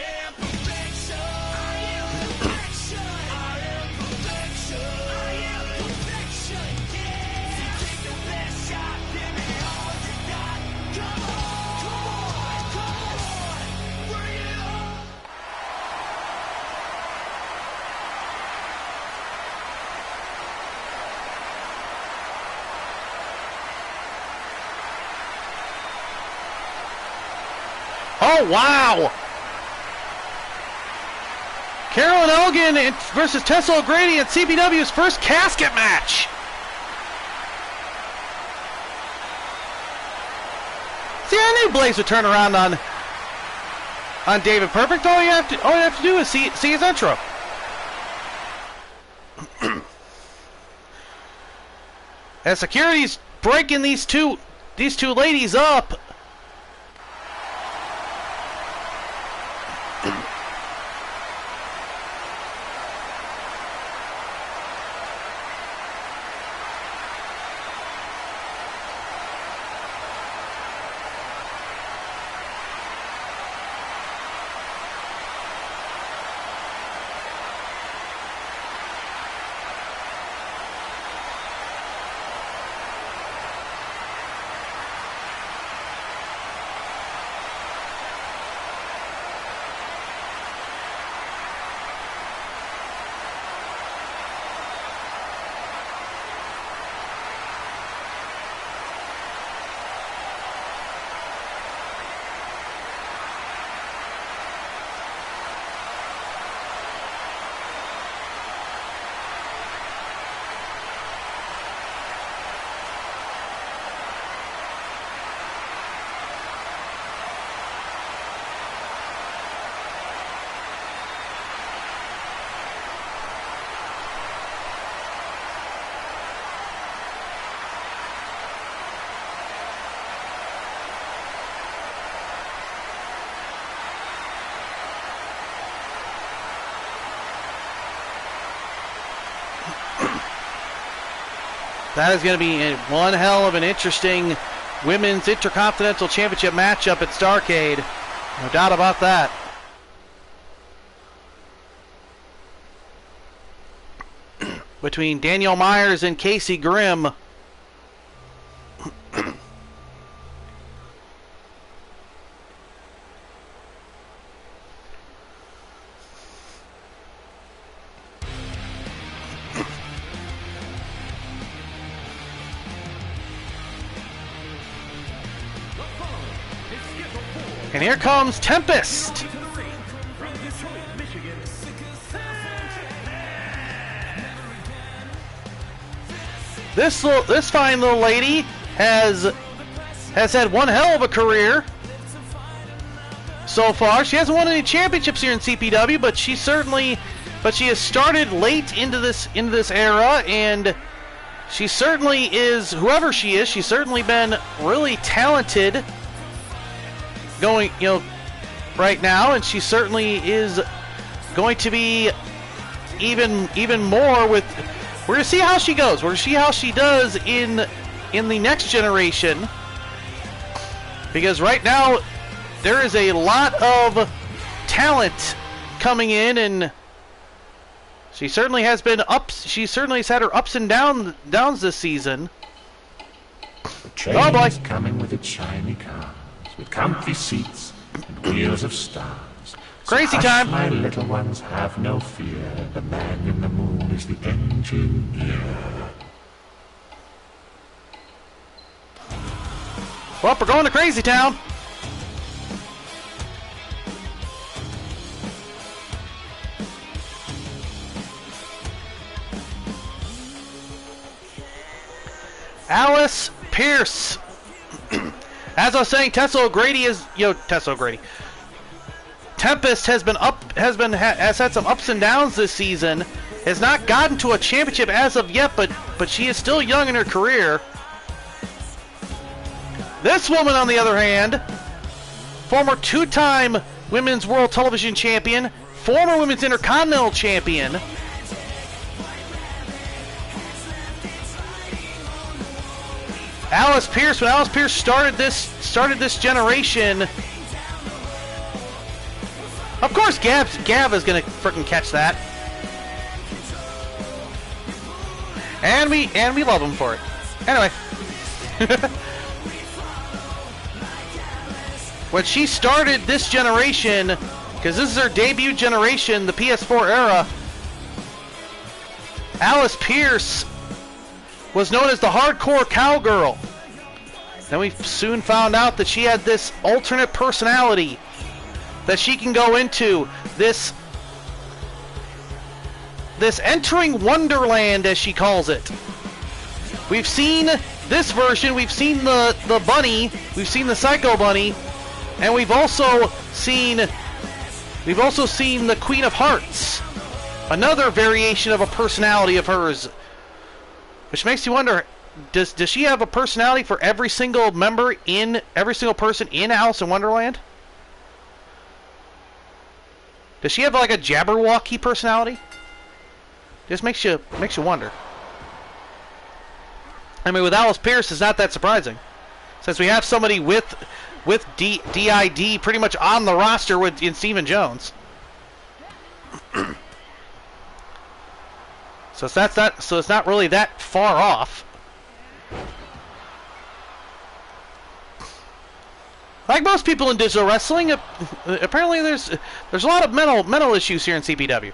Oh, wow! Carolyn Elgin versus Tessa O'Grady in CPW's first casket match. See, I knew Blaze would turn around on David Perfect. All you have to do is see his intro. As security's breaking these two ladies up. That is going to be one hell of an interesting Women's Intercontinental Championship matchup at Starrcade. No doubt about that. Between Danielle Myers and Casey Grimm. And here comes Tempest. This fine little lady has had one hell of a career so far. She hasn't won any championships here in CPW, but she has started late into this era, and she certainly is, whoever she is, she's certainly been really talented going, right now, and she certainly is going to be even more with. We're going to see how she goes. We're going to see how she does in the next generation, because right now there is a lot of talent coming in, and she certainly has been up. She certainly has had her ups and downs this season. The train is coming with its shiny cars, with comfy seats and wheels of stars. Crazy so time. My little ones, have no fear. The man in the moon is the engineer. Well, we're going to Crazy Town. Alice Pierce. As I was saying, Tessa O'Grady is Tessa O'Grady. Tempest has had some ups and downs this season. Has not gotten to a championship as of yet, but she is still young in her career. This woman, on the other hand, former two-time Women's World Television Champion, former Women's Intercontinental Champion. Alice Pierce. When Alice Pierce started this generation. Of course, Gav is gonna frickin' catch that, and we love him for it. Anyway, when she started this generation, because this is her debut generation, the PS4 era, Alice Pierce was known as the hardcore cowgirl. Then we soon found out that she had this alternate personality that she can go into, this entering Wonderland, as she calls it. We've seen this version, we've seen the bunny, we've seen the Psycho Bunny, and we've also seen the Queen of Hearts, another variation of a personality of hers, which makes you wonder, does she have a personality for every single person in Alice in Wonderland? Does she have like a Jabberwocky personality? Just makes you wonder. I mean, with Alice Pierce, it's not that surprising, since we have somebody with DID pretty much on the roster in Stephen Jones. So it's not really that far off. Like most people in digital wrestling, apparently there's a lot of mental issues here in CPW.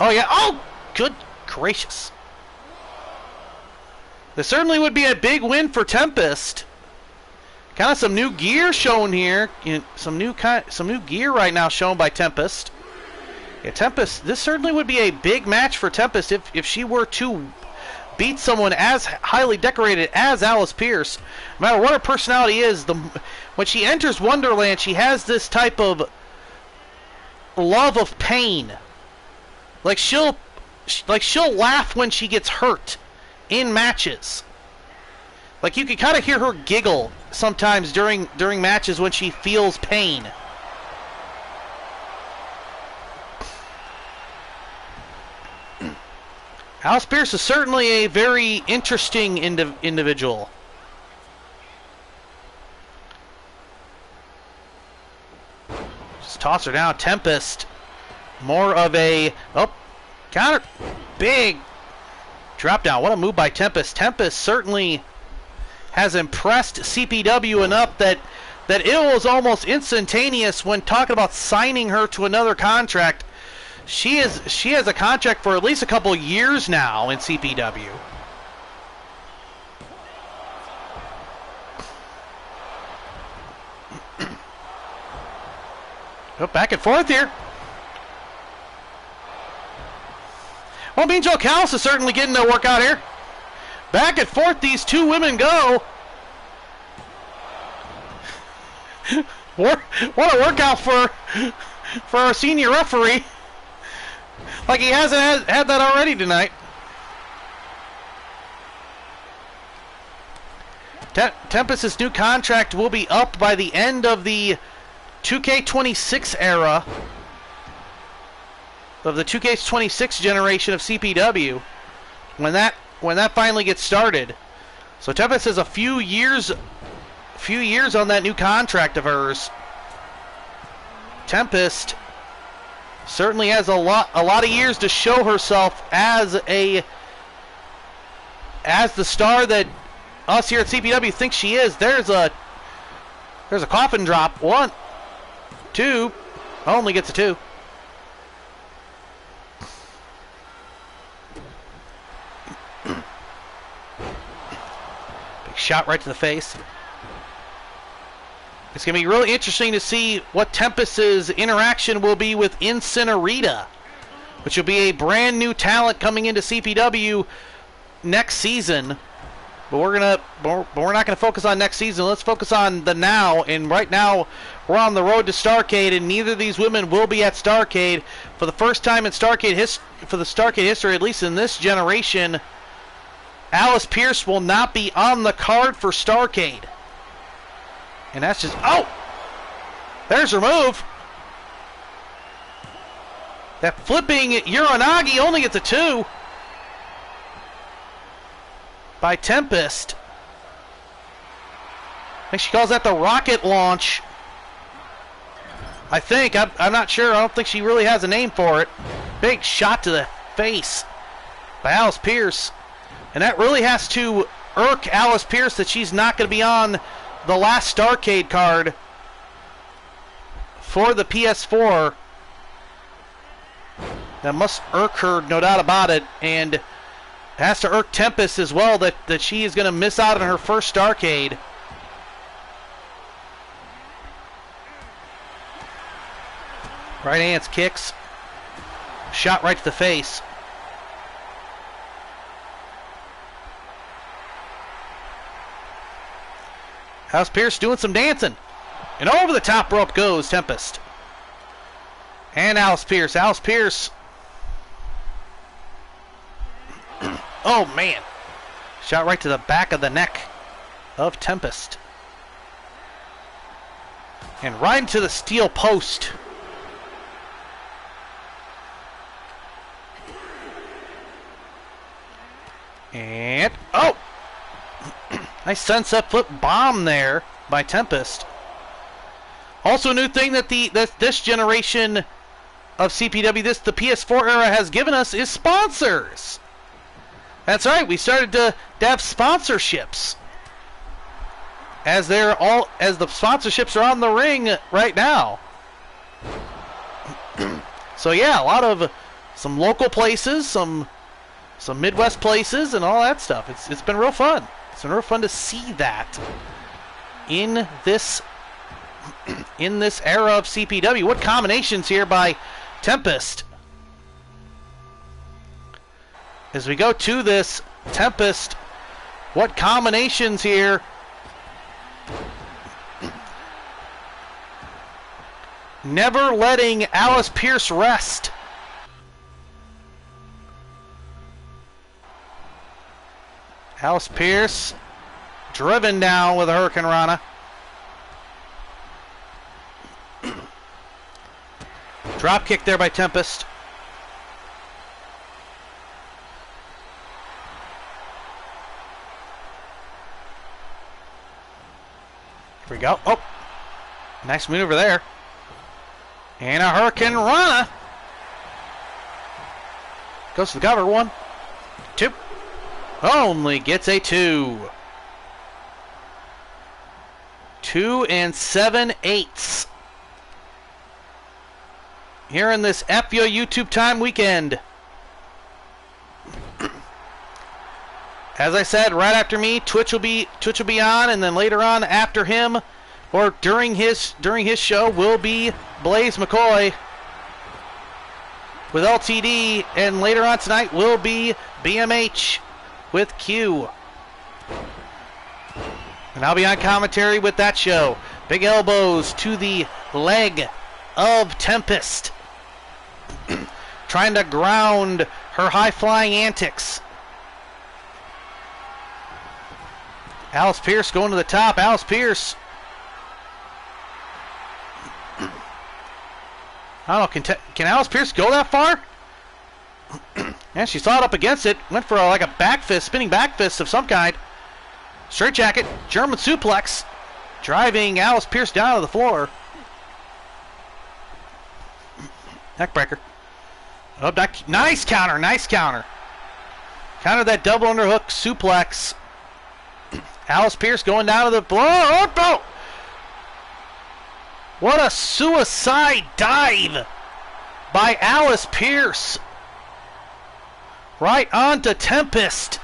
Oh yeah! Oh, good gracious! This certainly would be a big win for Tempest. Kind of some new gear shown here. Some new gear right now shown by Tempest. Yeah, Tempest. This certainly would be a big match for Tempest if she were to beat someone as highly decorated as Alice Pierce. No matter what her personality is, when she enters Wonderland, she has this type of love of pain. Like she'll laugh when she gets hurt in matches. Like you can kind of hear her giggle sometimes during matches when she feels pain. Alice Pierce is certainly a very interesting individual. Just toss her down. Tempest. More of a... Oh, counter. Big drop down. What a move by Tempest. Tempest certainly has impressed CPW enough that it was almost instantaneous when talking about signing her to another contract. She has a contract for at least a couple years now in CPW. Oh, back and forth here. Well, Mean Joe Callis is certainly getting their work out here. Back and forth these two women go. What a workout for our senior referee. Like he hasn't had that already tonight. Tempest's new contract will be up by the end of the 2K26 era, of the 2K26 generation of CPW, when that finally gets started. So Tempest has a few years on that new contract of hers. Tempest certainly has a lot of years to show herself as the star that us here at CPW think she is. There's a coffin drop. 1, 2, only gets a 2. Big shot right to the face. It's going to be really interesting to see what Tempest's interaction will be with Incinerita, which will be a brand new talent coming into CPW next season. But we're not gonna focus on next season. Let's focus on the now. And right now, we're on the road to Starrcade, and neither of these women will be at Starrcade for the first time in Starrcade history, at least in this generation. Alice Pierce will not be on the card for Starrcade. And that's just... Oh! There's her move. That flipping Uranagi only gets a 2. By Tempest. I think she calls that the rocket launch. I think. I'm not sure. I don't think she really has a name for it. Big shot to the face by Alice Pierce. And that really has to irk Alice Pierce that she's not going to be on the last Starrcade card for the PS4. That must irk her, no doubt about it, and has to irk Tempest as well that she is going to miss out on her first Starrcade. Right hands kicks. Shot right to the face. Alice Pierce doing some dancing. And over the top rope goes Tempest. And Alice Pierce. Alice Pierce. Oh, man. Shot right to the back of the neck of Tempest. And right into the steel post. And, oh! Nice sunset flip bomb there by Tempest. Also a new thing that this generation of CPW, the PS4 era has given us is sponsors. That's right, we started to have sponsorships. As the sponsorships are on the ring right now. So yeah, a lot of some local places, some Midwest places and all that stuff. It's been real fun. It's been real fun to see that in this era of CPW. What combinations here by Tempest. As we go to this, Tempest, what combinations here. Never letting Alice Pierce rest. Alice Pierce driven down with a Hurricane Rana. Drop kick there by Tempest. we go. Oh, nice maneuver there. And a Hurricane Rana. Goes to the cover. 1, 2. Only gets a 2. 2 7/8 here in this FBO YouTube time weekend. As I said, right after me, Twitch will be on, and then later on after him, or during his show, will be Blaze McCoy with LTD, and later on tonight will be BMH with Q. And I'll be on commentary with that show. Big elbows to the leg of Tempest. Trying to ground her high-flying antics. Alice Pierce going to the top. Alice Pierce. I don't know, can Alice Pierce go that far? And she saw it up against it. Went for like a back fist, spinning back fist of some kind. Straight jacket, German suplex. Driving Alice Pierce down to the floor. Neckbreaker. Oh, nice counter, nice counter. Counter that double underhook suplex. Alice Pierce going down to the floor. Oh, no! What a suicide dive by Alice Pierce. Right onto Tempest.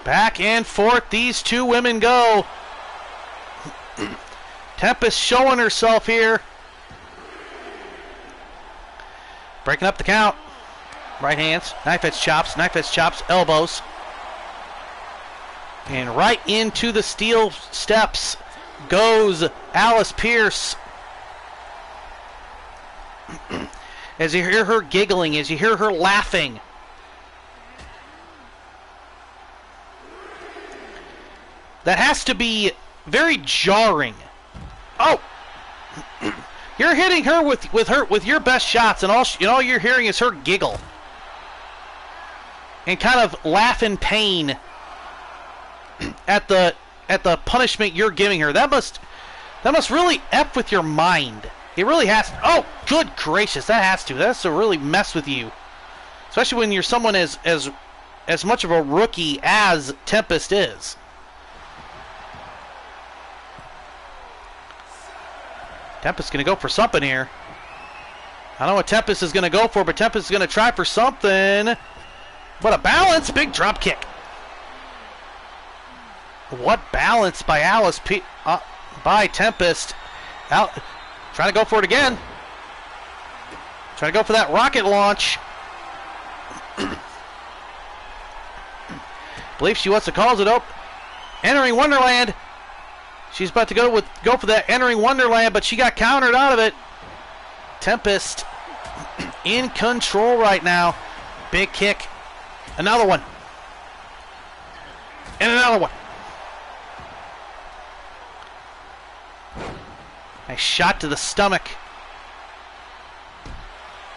Back and forth these two women go. Tempest showing herself here. Breaking up the count. Right hands, knife edge chops, elbows. And right into the steel steps goes Alice Pierce. As you hear her giggling, as you hear her laughing. That has to be very jarring. Oh! You're hitting her with your best shots, and all you're hearing is her giggle. And kind of laugh in pain at the punishment you're giving her. That must really F with your mind. It really has to. Oh, good gracious, that has to really mess with you. Especially when you're someone as much of a rookie as Tempest is. Tempest going to go for something here. I don't know what Tempest is going to go for, but Tempest is going to try for something. What a balance. Big drop kick. What balance by by Tempest. Trying to go for it again. Trying to go for that rocket launch. Believe she wants to call it up. Entering Wonderland. She's about to go for that entering Wonderland, but she got countered out of it. Tempest in control right now. Big kick. Another one. And another one. Nice shot to the stomach.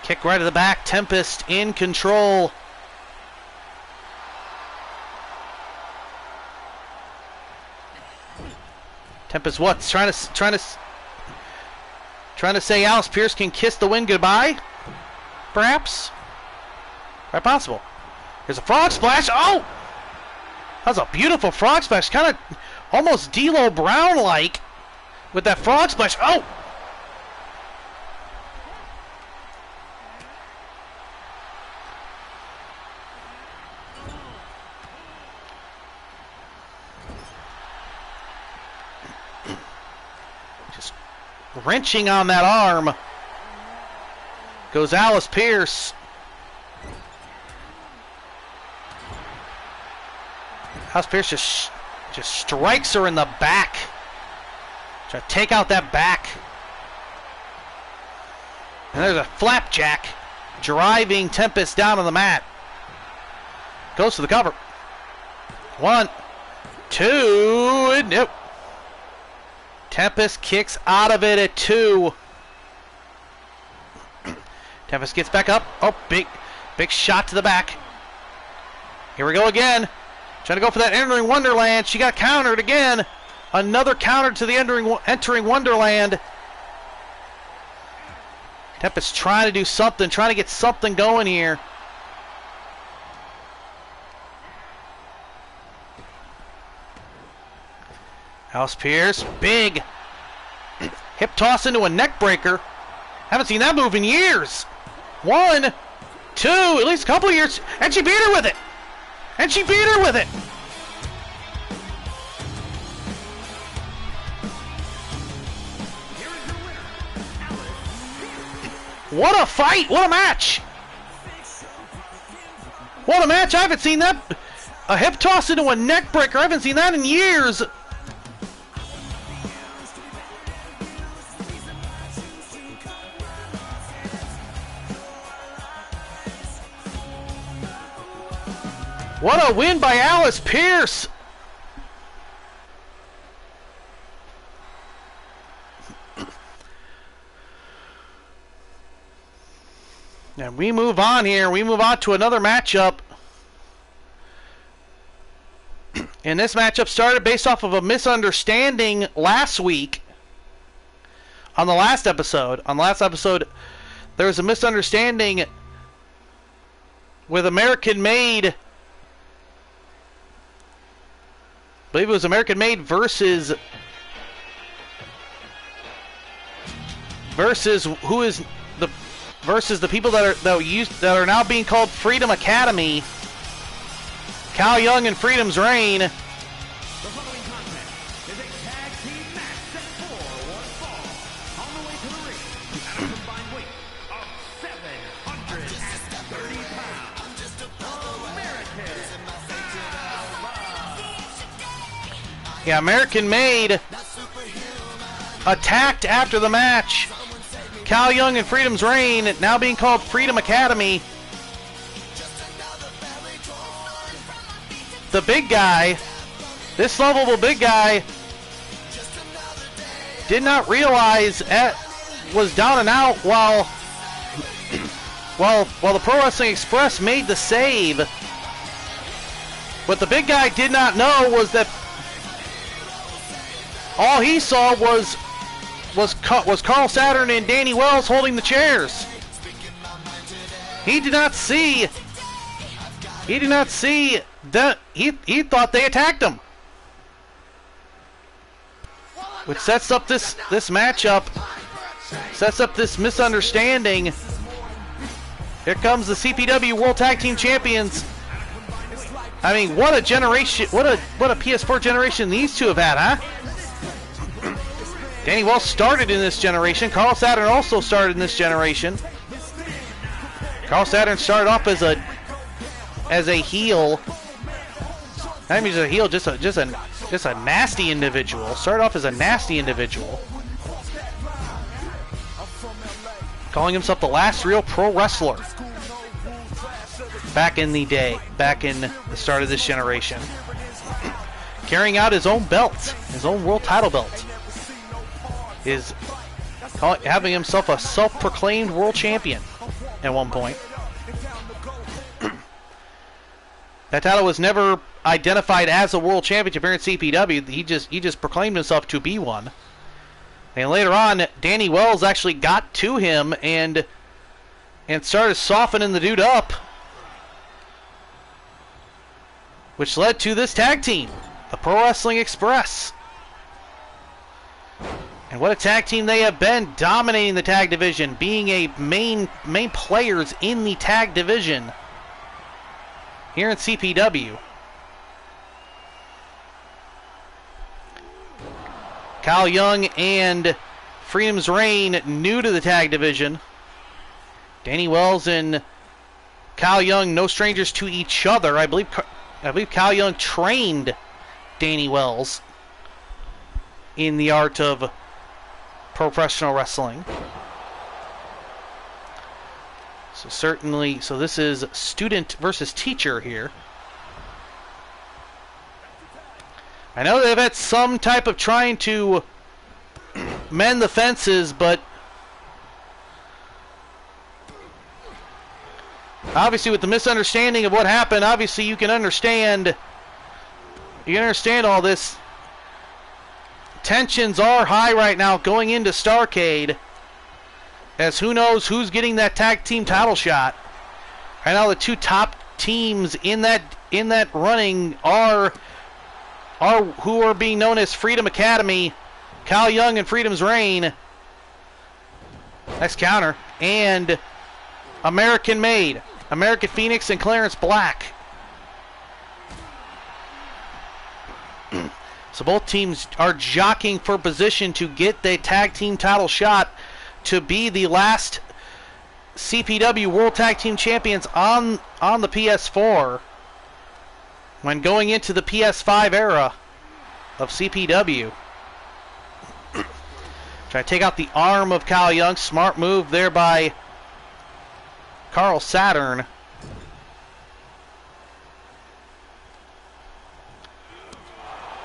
Kick right to the back. Tempest in control. Tempest what's trying to say Alice Pierce can kiss the wind goodbye? Perhaps? Quite possible. There's a frog splash. Oh! That's a beautiful frog splash. Kind of almost D'Lo Brown-like with that frog splash. Oh! Just wrenching on that arm goes Alice Pierce. Alice Pierce just strikes her in the back. Try to take out that back. And there's a flapjack driving Tempest down on the mat. Goes to the cover. 1, 2, and nope. Tempest kicks out of it at 2. Tempest gets back up. Oh, big shot to the back. Here we go again. Trying to go for that entering Wonderland. She got countered again. Another counter to the entering Wonderland. Tempest trying to do something, trying to get something going here. Alice Pierce, big hip toss into a neck breaker. Haven't seen that move in years. 1, 2, at least a couple of years. And she beat her with it. And she beat her with it. What a fight! What a match! What a match! I haven't seen that. A hip toss into a neck breaker. I haven't seen that in years. What a win by Alice Pierce! And we move on here. We move on to another matchup. And this matchup started based off of a misunderstanding last week. On the last episode. On the last episode, there was a misunderstanding with American Made. I believe it was American Made versus who is the versus the people that are now being called Freedom Academy. Cal Young and Freedom's Reign. The following contest is a tag team match set for one fall. On the way to the ring, at a combined weight of 730 pounds, American Alpha. Yeah, American Made attacked after the match. Cal Young and Freedom's Reign, now being called Freedom Academy. The big guy, this lovable big guy, did not realize was down and out while the Pro Wrestling Express made the save. What the big guy did not know was that all he saw was Carl Saturn and Danny Wells holding the chairs. He did not see that he thought they attacked him. Which sets up this matchup, sets up this misunderstanding. Here comes the CPW World Tag Team Champions. I mean, what a generation, what a PS4 generation these two have had, huh? Danny Wells started in this generation. Carl Saturn also started in this generation. Carl Saturn started off as a heel. Not even just a heel, just a nasty individual. Started off as a nasty individual, calling himself the last real pro wrestler. Back in the day, back in the start of this generation, carrying out his own belt, his own world title belt. Is having himself a self-proclaimed world champion at one point. That title was never identified as a world championship here in CPW. He just proclaimed himself to be one. And later on, Danny Wells actually got to him and started softening the dude up, which led to this tag team, the Pro Wrestling Express. And what a tag team they have been, dominating the tag division, being a main players in the tag division here in CPW. Cal Young and Freedom's Reign, new to the tag division. Danny Wells and Cal Young, no strangers to each other. I believe Cal Young trained Danny Wells in the art of professional wrestling. So this is student versus teacher here. I know they've had some type of trying to mend the fences, but obviously with the misunderstanding of what happened, obviously you can understand all this. tensions are high right now going into Starrcade, as who knows who's getting that tag team title shot. Right now, the two top teams in that running are who are being known as Freedom Academy, Kyle Young and Freedom's Reign. Next counter, and American Made, American Phoenix and Clarence Black. So both teams are jockeying for position to get the tag team title shot to be the last CPW World Tag Team Champions on the PS4 when going into the PS5 era of CPW. Try to take out the arm of Kyle Young. Smart move there by Carl Saturn.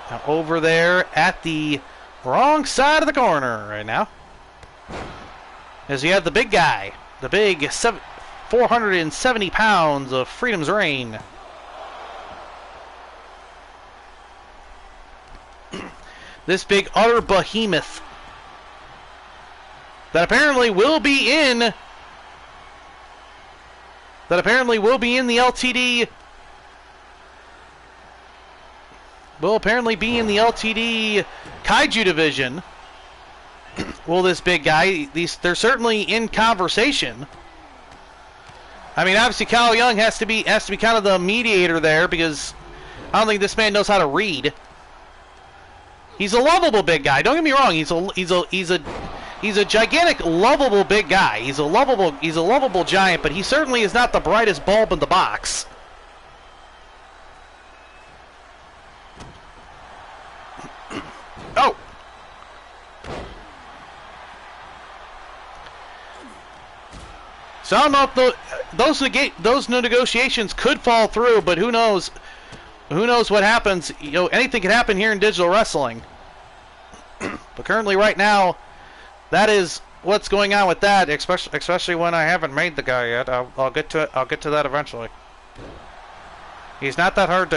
Now over there at the wrong side of the corner right now, as you have the big guy, the big 470 pounds of Freedom's Reign. This big utter behemoth that apparently will be in the LTD. Will apparently be in the LTD Kaiju division. Will this big guy? They're certainly in conversation. I mean, obviously Kyle Young has to be kind of the mediator there, because I don't think this man knows how to read. He's a lovable big guy. Don't get me wrong. He's a gigantic, lovable big guy. He's a lovable giant, but he certainly is not the brightest bulb in the box. Oh. So I don't know if those negotiations could fall through, but who knows? Who knows what happens? You know, anything can happen here in digital wrestling. But currently, right now, that is what's going on with that. Especially when I haven't made the guy yet. I'll get to it. I'll get to that eventually. He's not that hard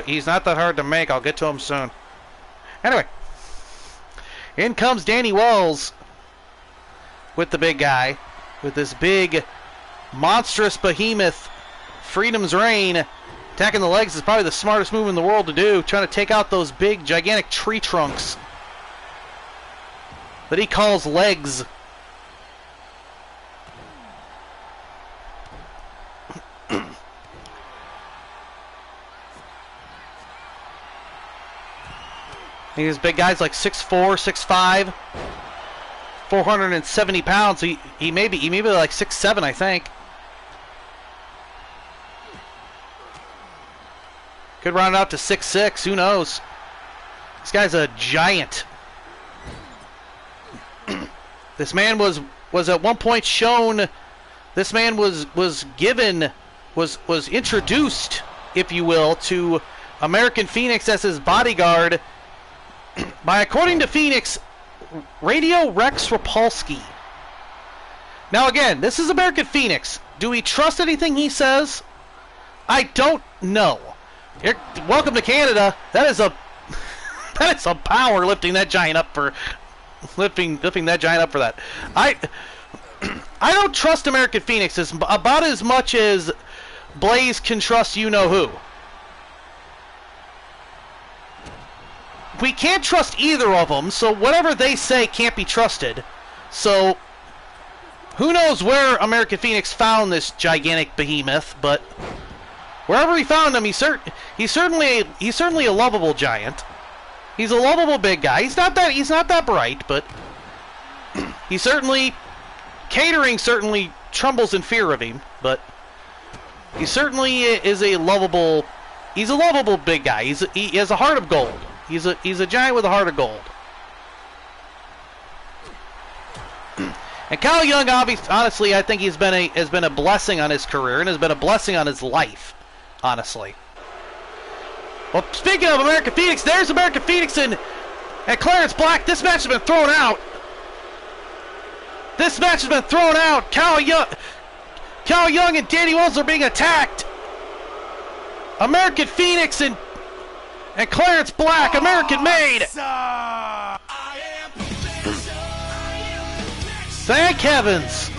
to make. I'll get to him soon. Anyway, in comes Danny Wells with the big guy, with this big, monstrous behemoth, Freedom's Reign. Attacking the legs is probably the smartest move in the world to do, trying to take out those big, gigantic tree trunks that he calls legs. These big guys like 6'4", 6'5", 470 pounds. He may be like 6'7", I think. Could round out to 6'6", who knows? This guy's a giant. This man was at one point shown. This man was introduced, if you will, to American Phoenix as his bodyguard by, according to Phoenix, Radio Rex Rapolsky. Now again, this is American Phoenix. Do we trust anything he says? I don't know. Welcome to Canada. That is a power lifting that giant up for lifting that giant up for that. I don't trust American Phoenix about as much as Blaze can trust you know who. We can't trust either of them, so whatever they say can't be trusted. So who knows where American Phoenix found this gigantic behemoth, but wherever he found him, he's certainly a lovable giant. He's a lovable big guy. He's not that bright, but catering certainly trembles in fear of him, but he certainly is a lovable big guy. He has a heart of gold. He's a giant with a heart of gold. And Kyle Young, honestly, I think has been a blessing on his career and has been a blessing on his life, honestly. Well, speaking of American Phoenix, there's American Phoenix and Clarence Black. This match has been thrown out. This match has been thrown out. Kyle Young and Danny Wells are being attacked. American Phoenix and Clarence Black, American made. I am Thank heavens.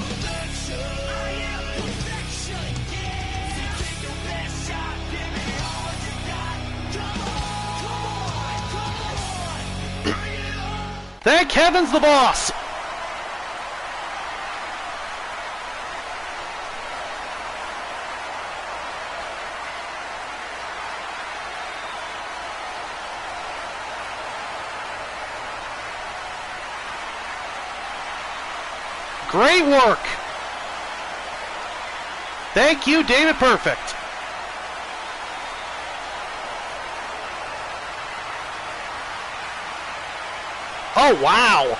Thank heavens, the boss. Great work. Thank you, David Perfect. Oh, wow.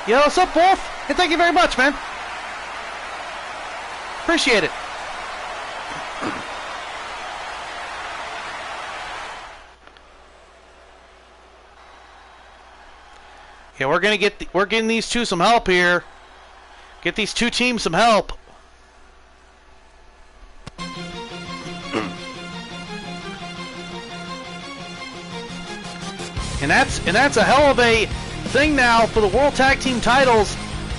Yo, what's up, Wolf? Hey, thank you very much, man. Appreciate it. Yeah, we're getting these two some help here. Get these two teams some help. And that's a hell of a thing now for the World Tag Team titles.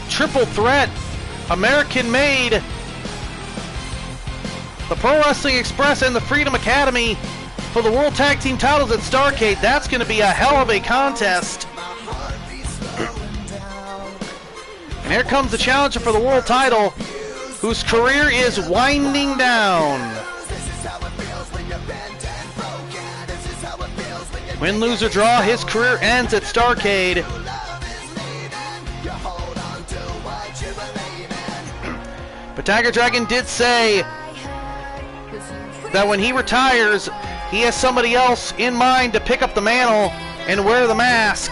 Triple threat, American made. The Pro Wrestling Express and the Freedom Academy for the World Tag Team titles at Starrcade. That's going to be a hell of a contest. And here comes the challenger for the world title, whose career is winding down. Win, lose, or draw, his career ends at Starrcade. But Tiger Dragon did say that when he retires, he has somebody else in mind to pick up the mantle and wear the mask.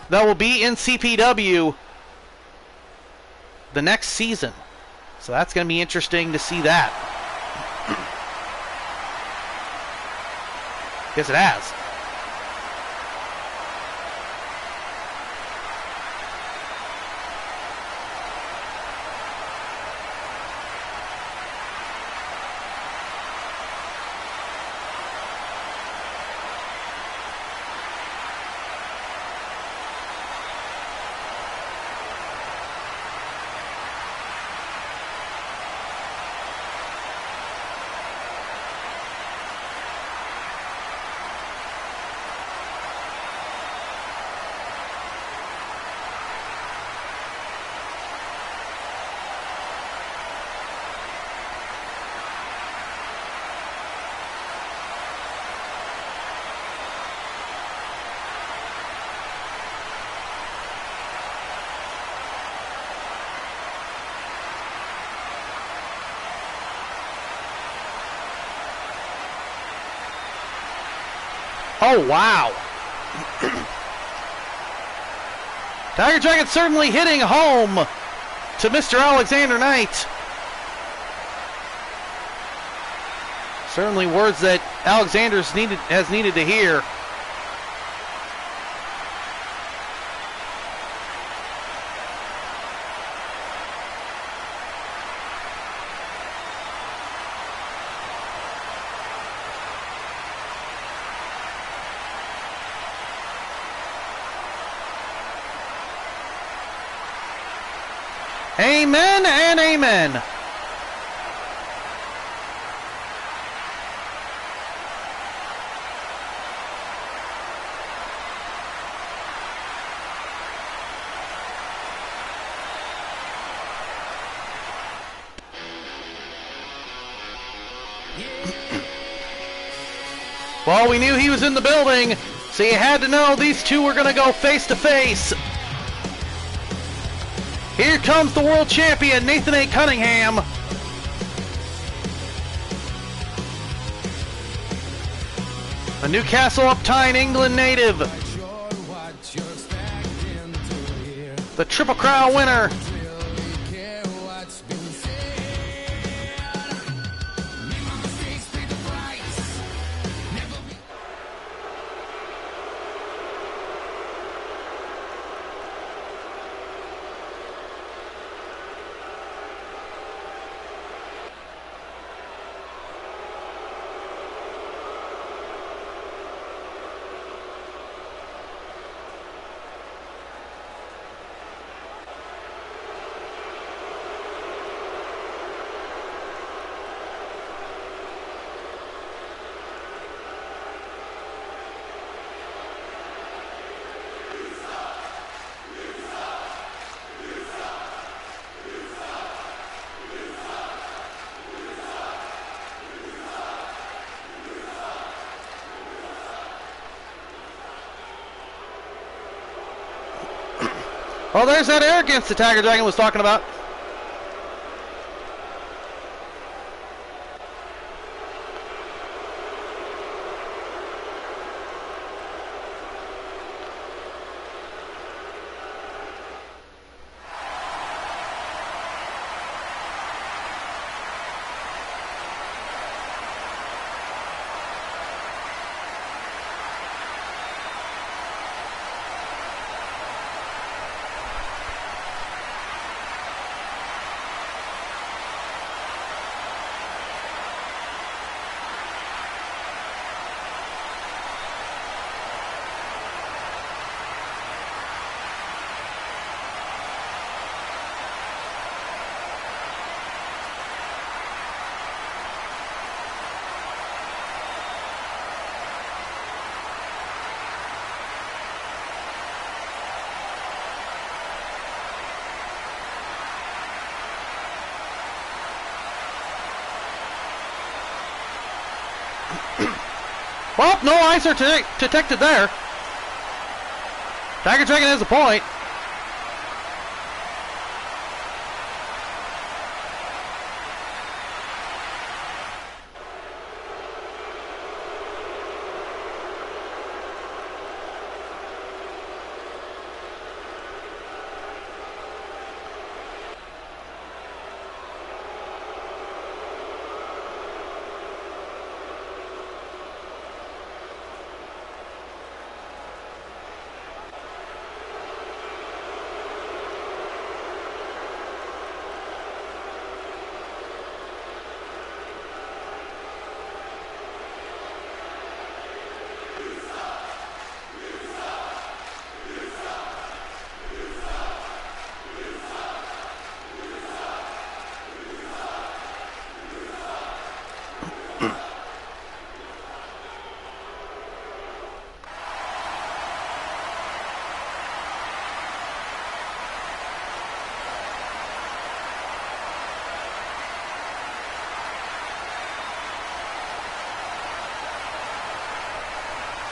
That will be in CPW the next season. So that's going to be interesting to see that. Yes, it has. Oh, wow. Tiger Dragon certainly hitting home to Mr. Alexander Knight. Certainly words that has needed to hear. Amen and amen. Well, we knew he was in the building, so you had to know these two were going to go face to face. Here comes the world champion, Nathan A. Cunningham. A Newcastle upon England native. The Triple Crown winner. Oh, there's that arrogance the Tiger Dragon was talking about. Well, no eyes are detected there. Tiger Dragon has a point.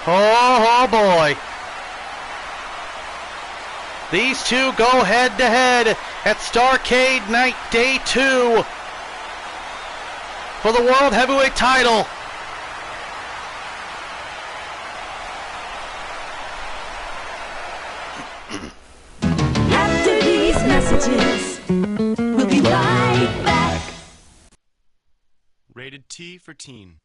Oh boy. These two go head to head at Starrcade Night Day 2 for the World Heavyweight title. After these messages, we'll be right back. Rated T for teen.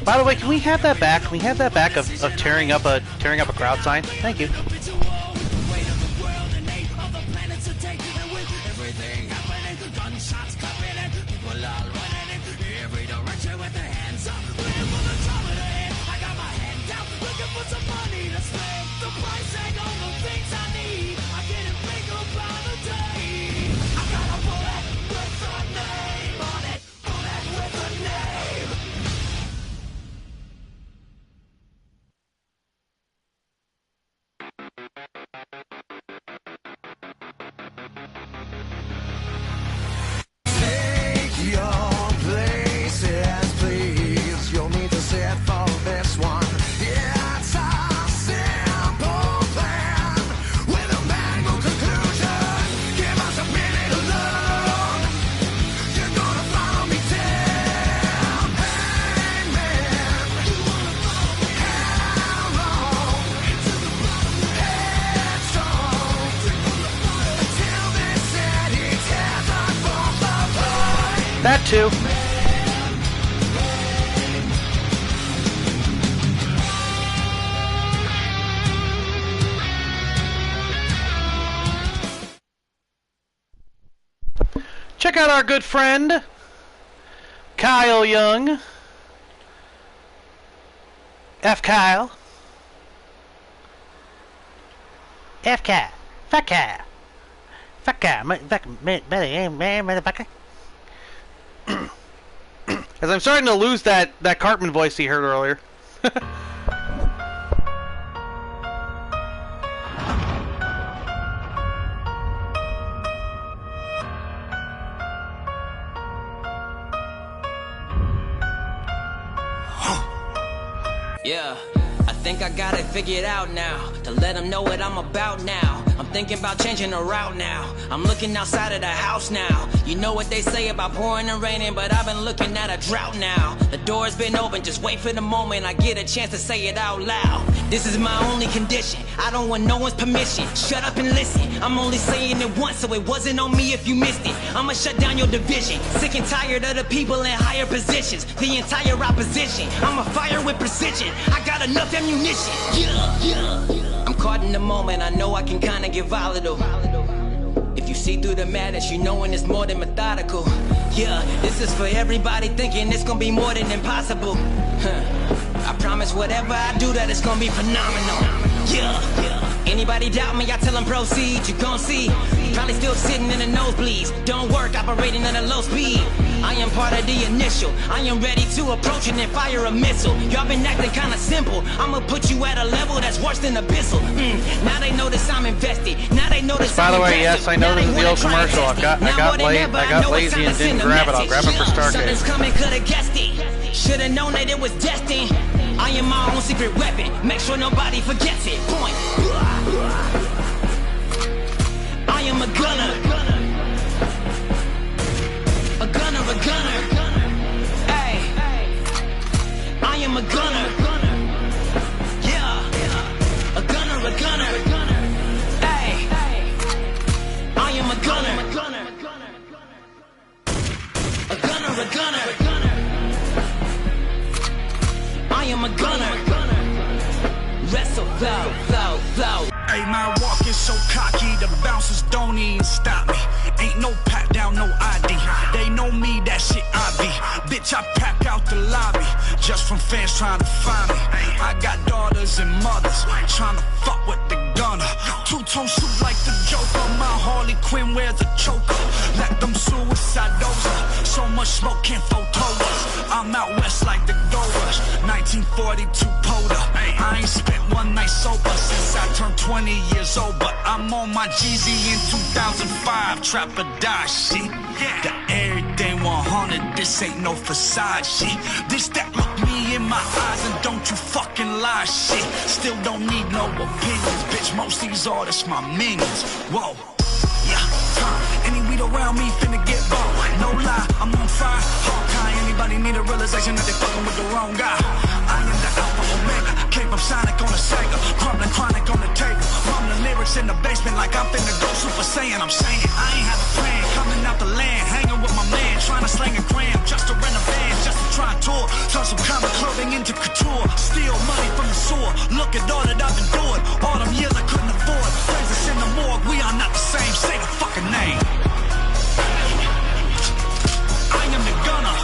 By the way, can we have that back? Can we have that back of tearing up a crowd sign? Thank you. That too. Check out our good friend Kyle Young. F. Kyle. F. Kyle. Fuck Kyle. Fuck Kyle. Motherfucker. As I'm starting to lose that Cartman voice he heard earlier. Yeah, I think I got it figured out now. To let them know what I'm about now. I'm thinking about changing the route now. I'm looking outside of the house now. You know what they say about pouring and raining, but I've been looking at a drought now. The door's been open, just wait for the moment I get a chance to say it out loud. This is my only condition. I don't want no one's permission. Shut up and listen. I'm only saying it once, so it wasn't on me if you missed it. I'ma shut down your division. Sick and tired of the people in higher positions. The entire opposition. I'ma fire with precision. I got enough ammunition. I'm caught in the moment. I know I can kinda get volatile. If you see through the madness, you knowing it's more than methodical. Yeah, this is for everybody thinking it's gonna be more than impossible. I promise whatever I do that it's gonna be phenomenal. Yeah. Anybody doubt me, I tell them proceed, you gon' see. Probably still sitting in the nosebleeds. Don't work, operating at a low speed. I am part of the initial. I am ready to approach and then fire a missile. Y'all been acting kinda simple. I'ma put you at a level that's worse than abyssal. Now they notice I'm invested. Now they notice by the way, yes, I know this is the old commercial. I got lazy and didn't grab it. I'll grab it for Starrcade. Something's coming, could've guessed it. Should've known that it was destined. I am my own secret weapon. Make sure nobody forgets it. Point. I am a gunner. A gunner. Hey. I am a gunner. Yeah. A gunner. Hey. I am a gunner. A gunner. I am a gunner. Wrestle, flow. Hey, my walk is so cocky, the bouncers don't even stop me. Ain't no pat down, no ID. They know me, that shit I be. Bitch, I pack out the lobby just from fans trying to find me. I got daughters and mothers trying to fuck with the gunner. Two-tone suit like the Joker. My Harley Quinn wears a choker. Let them suicide dozer. So much smoke can't photo us. I'm out west like the Goers. 1942 Poda. I ain't spent one night sober since I turned 20 years old, but I'm on my GZ in 2005. Trap or die shit. The everything 100. This ain't no facade shit. This that look me in my eyes and don't you fucking lie shit. Still don't need no opinions, bitch. Most these artists my minions. Whoa. Yeah. Any weed around me finna get bought. No lie, I'm on fire. Hawkeye. Anybody need a realization that they fucking with the wrong guy. I am the alpha omega. Came from Sonic on a Sega. Crumbling chronic on the table. Mumbling lyrics in the basement like I'm finna go Super Saiyan. I'm saying I ain't have a plan. Coming out the land, hanging with my man. Trying to slang a gram just to rent a van. Just to try and tour. Turn some common clothing into couture. Steal money from the sewer. Look at all that I've endured. All them years I couldn't afford. Praise us in the morgue. We are not the same. Say the fucking name. I am the gunner.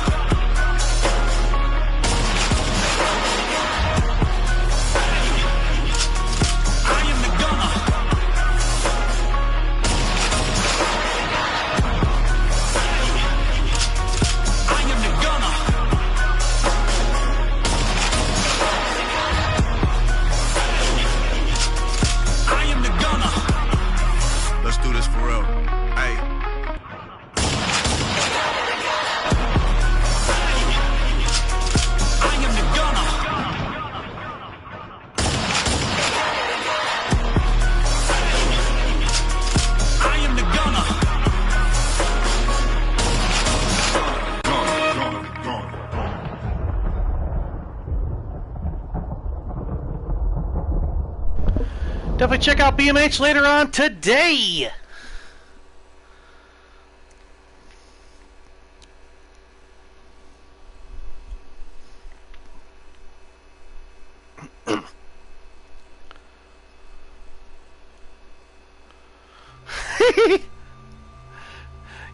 Definitely check out BMH later on today.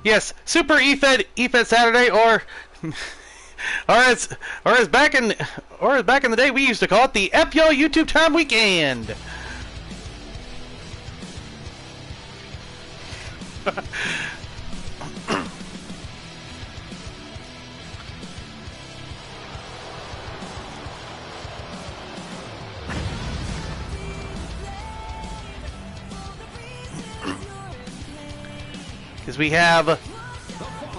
Yes, Super EFED Saturday, or or as back in the day we used to call it the FYO YouTube Time Weekend. Because we have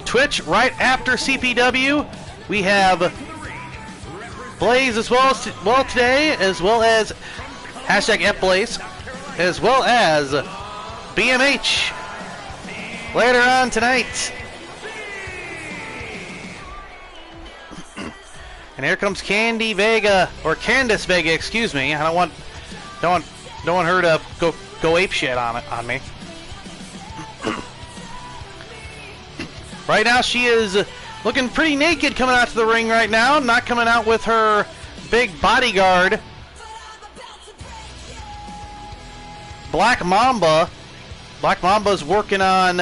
Twitch right after CPW. We have Blaze as well today, as well as hashtag FBlaze, as well as BMH later on tonight. And here comes Candice Vega, excuse me. I don't want her to go apeshit on me. Right now she is looking pretty naked coming out to the ring right now, not coming out with her big bodyguard, Black Mamba. Black Mamba's working on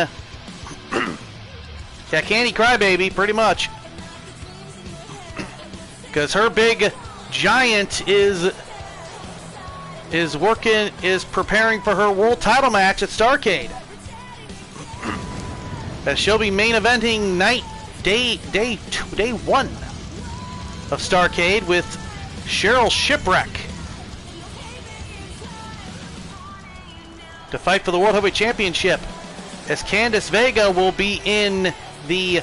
Candy Crybaby, pretty much. Because her big giant is preparing for her world title match at Starrcade. That she'll be main eventing day one of Starrcade with Cheryl Shipwreck to fight for the World Heavyweight Championship, as Candice Vega will be in the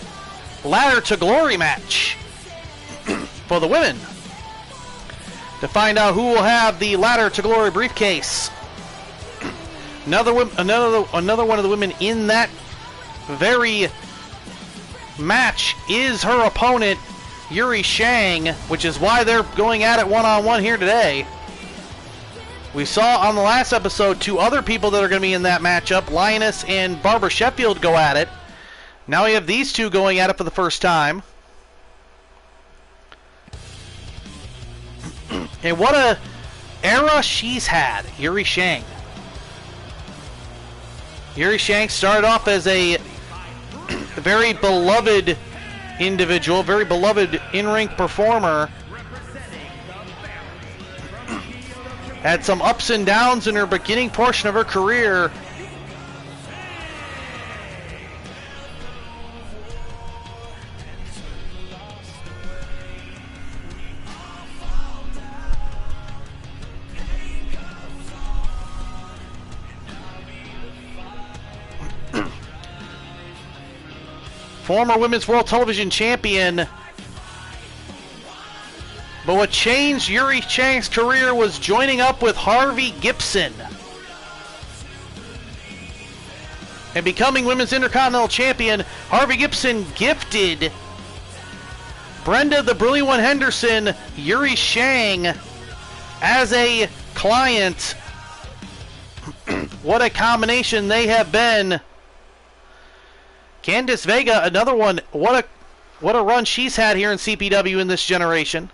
Ladder to Glory match for the women to find out who will have the Ladder to Glory briefcase. Another one of the women in that very match is her opponent, Yuri Shang, which is why they're going at it one-on-one here today. We saw on the last episode two other people that are going to be in that matchup, Lioness and Barbara Sheffield, go at it. Now we have these two going at it for the first time. And what a era she's had, Yuri Shang. Yuri Shang started off as a very beloved individual, very beloved in-ring performer. Had some ups and downs in her beginning portion of her career. Former Women's World Television Champion. But what changed Yuri Shang's career was joining up with Harvey Gibson and becoming Women's Intercontinental Champion. Harvey Gibson gifted Brenda the Brilliant One Henderson Yuri Shang as a client. What a combination they have been. Candice Vega, another one. What a run she's had here in CPW in this generation,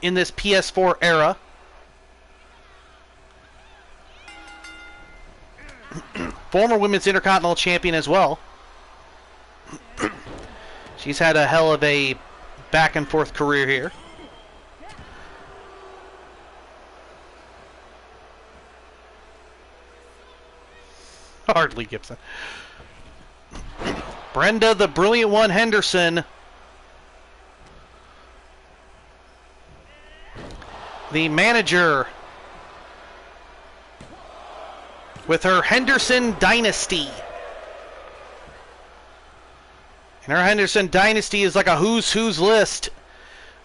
in this PS4 era. Former Women's Intercontinental Champion as well. She's had a hell of a back and forth career here. Hardly Gibson. Brenda the Brilliant One Henderson, the manager with her Henderson Dynasty. And her Henderson Dynasty is like a who's list.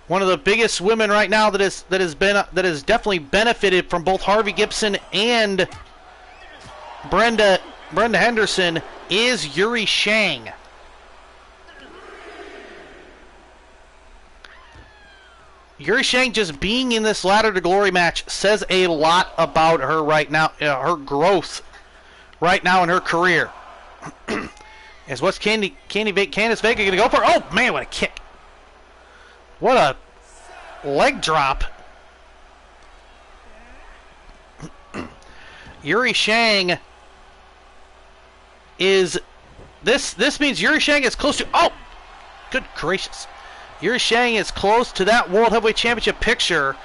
One of the biggest women right now that has definitely benefited from both Harvey Gibson and Brenda Henderson is Yuri Shang. Yuri Shang just being in this Ladder to Glory match says a lot about her right now, her growth right now in her career. Is what's Candice Vega going to go for? Oh, man, what a kick. What a leg drop. Yuri Shang is... This means Yuri Shang is close to... Oh! Good gracious. Yuri Shang is close to that World Heavyweight Championship picture,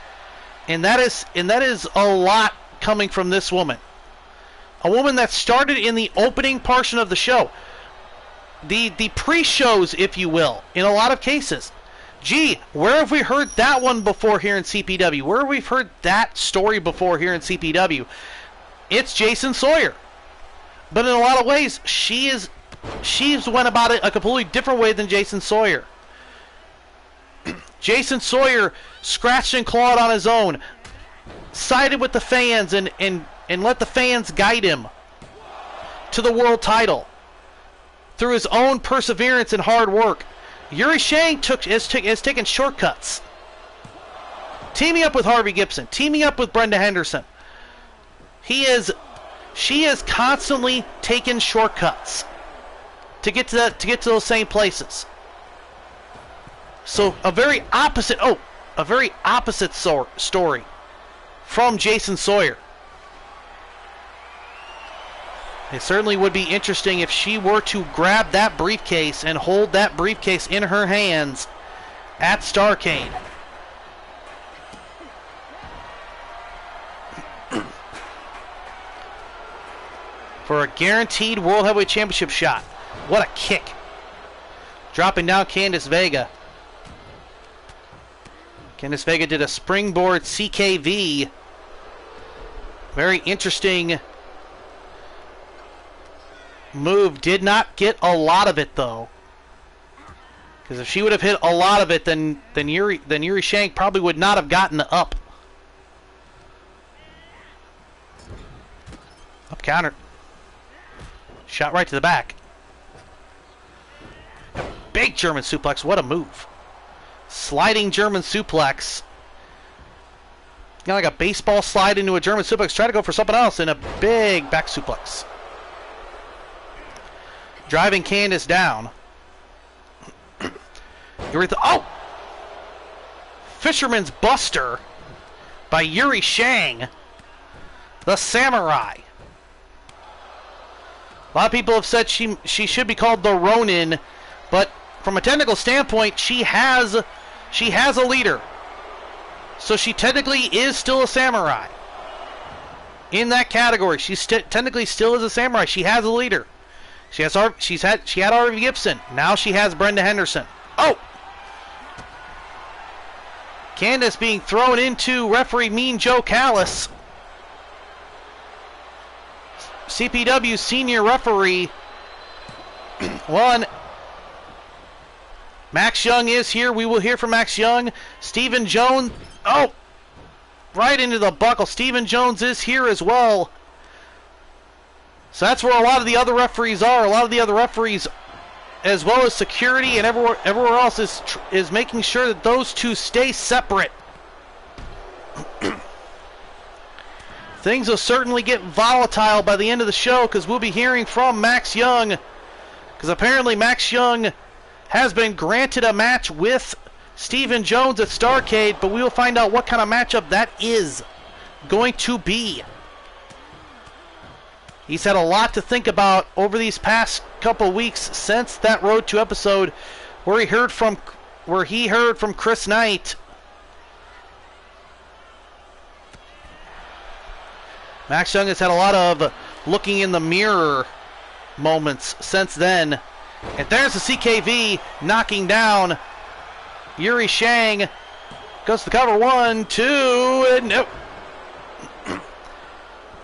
and that is a lot coming from this woman. A woman that started in the opening portion of the show. The pre-shows, if you will, in a lot of cases. Gee, where have we heard that one before here in CPW? Where have we heard that story before here in CPW? It's Jason Sawyer. But in a lot of ways, she's went about it a completely different way than Jason Sawyer. Jason Sawyer scratched and clawed on his own, sided with the fans and let the fans guide him to the world title through his own perseverance and hard work. Yuri Shang has taken shortcuts. Teaming up with Harvey Gibson, teaming up with Brenda Henderson. She has constantly taken shortcuts to get to those same places. So a very opposite story from Jason Sawyer. It certainly would be interesting if she were to grab that briefcase and hold that briefcase in her hands at Starrcade. For a guaranteed World Heavyweight Championship shot. What a kick. Dropping down Candice Vega. Candice Vega did a springboard CKV. Very interesting move. Did not get a lot of it though, because if she would have hit a lot of it, then Yuri Shang probably would not have gotten up. Up counter. Shot right to the back. Big German suplex. What a move. Sliding German suplex. Got like a baseball slide into a German suplex. Try to go for something else in a big back suplex. Driving Candice down. Oh! Fisherman's Buster by Yuri Shang, the Samurai. A lot of people have said she should be called the Ronin, but from a technical standpoint, she has a leader. So she technically is still a samurai. In that category, she technically still is a samurai. She has a leader. She had Harvey Gibson. Now she has Brenda Henderson. Oh! Candice being thrown into referee Mean Joe Callis. CPW senior referee. One. Max Young is here. We will hear from Max Young. Stephen Jones. Oh! Right into the buckle. Stephen Jones is here as well. So that's where a lot of the other referees are. A lot of the other referees, as well as security and everywhere else, is making sure that those two stay separate. Things will certainly get volatile by the end of the show, because we'll be hearing from Max Young. Because apparently Max Young has been granted a match with Stephen Jones at Starrcade, but we will find out what kind of matchup that is going to be. He's had a lot to think about over these past couple weeks since that Road 2 episode where he heard from Chris Knight. Max Young has had a lot of looking in the mirror moments since then. And there's the CKV knocking down Yuri Shang. Goes to the cover. 1, 2, and nope.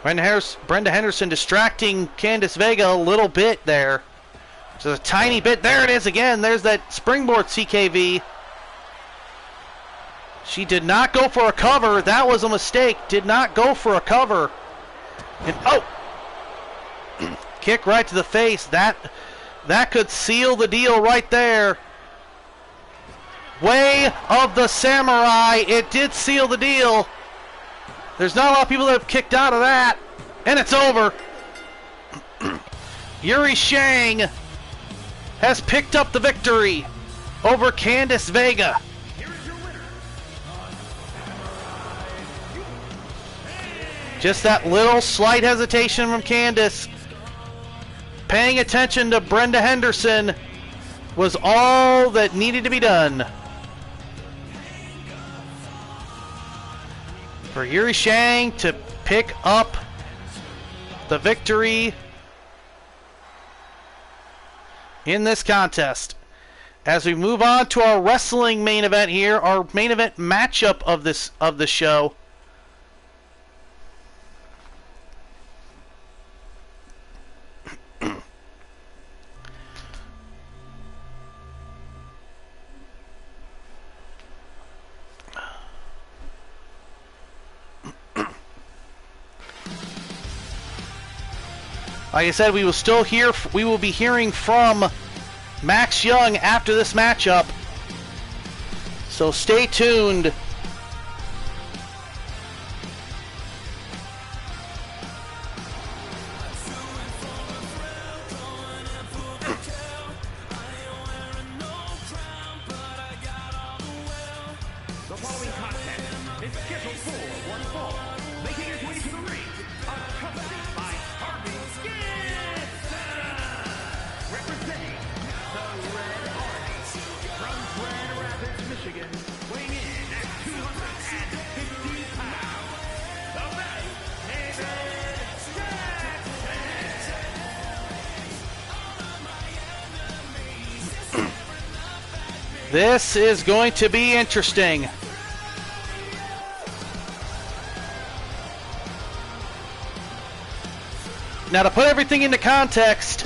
Brenda Henderson distracting Candice Vega a little bit there. Just a tiny bit. There it is again. There's that springboard CKV. She did not go for a cover. That was a mistake. Did not go for a cover. And oh! Kick right to the face. That could seal the deal right there. Way of the Samurai. It did seal the deal. There's not a lot of people that have kicked out of that. And it's over. Yuri Shang has picked up the victory over Candice Vega. Just that little slight hesitation from Candice. Paying attention to Brenda Henderson was all that needed to be done. for Yuri Shang to pick up the victory in this contest. As we move on to our wrestling main event here, our main event matchup of the show. Like I said, we will be hearing from Max Young after this matchup. So stay tuned. The following contest is scheduled for one fall. Making his way to the ring, accompanied by Harvey Gibson, representing the Red Army from Grand Rapids, Michigan, weighing in at 250 pounds. The best, David Jackson. This is going to be interesting. Now, to put everything into context,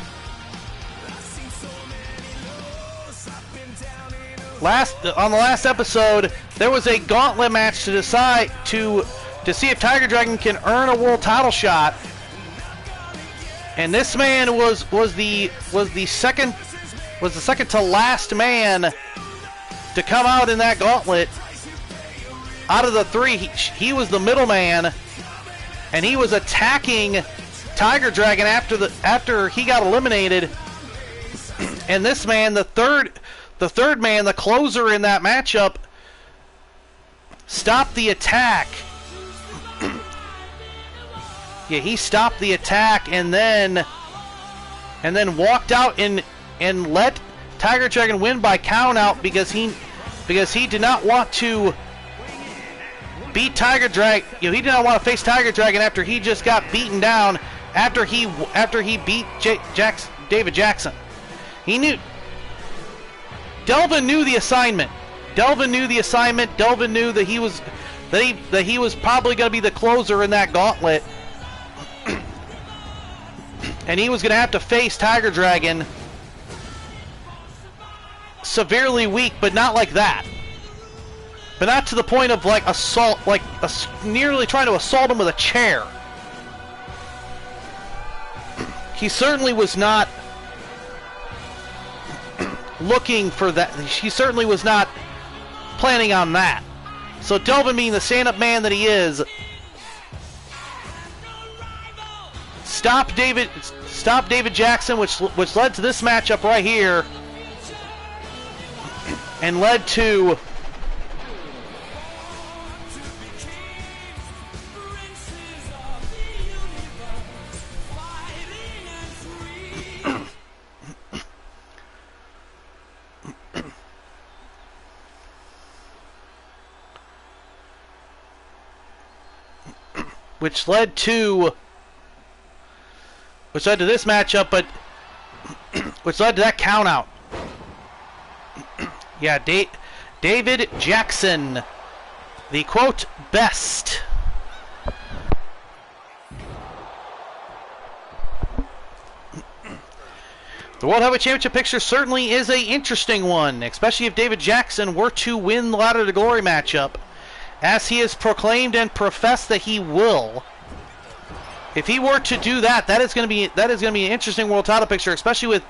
on the last episode, there was a gauntlet match to decide to see if Tiger Dragon can earn a world title shot, and this man was the second to last man to come out in that gauntlet. Out of the three, he was the middleman, and he was attacking Tiger Dragon after he got eliminated. And this man, the third man, the closer in that matchup, stopped the attack. Yeah, he stopped the attack and then walked out and let Tiger Dragon win by count out because he did not want to beat Tiger Dragon. He did not want to face Tiger Dragon after he just got beaten down after he beat David Jackson. He knew. Delvin knew the assignment. Delvin knew that he was probably going to be the closer in that gauntlet, and he was going to have to face Tiger Dragon. Severely weak, but not like that. But not to the point of like assault, nearly trying to assault him with a chair. He certainly was not looking for that. He certainly was not planning on that. So Delvin, being the stand-up man that he is, stopped David Jackson, which led to this matchup right here. And led to which led to this matchup, but which led to that count out. Yeah, David Jackson, the quote best. The World Heavyweight Championship picture certainly is an interesting one, especially if David Jackson were to win the Ladder to Glory matchup, as he has proclaimed and professed that he will. If he were to do that, that is going to be an interesting world title picture, especially with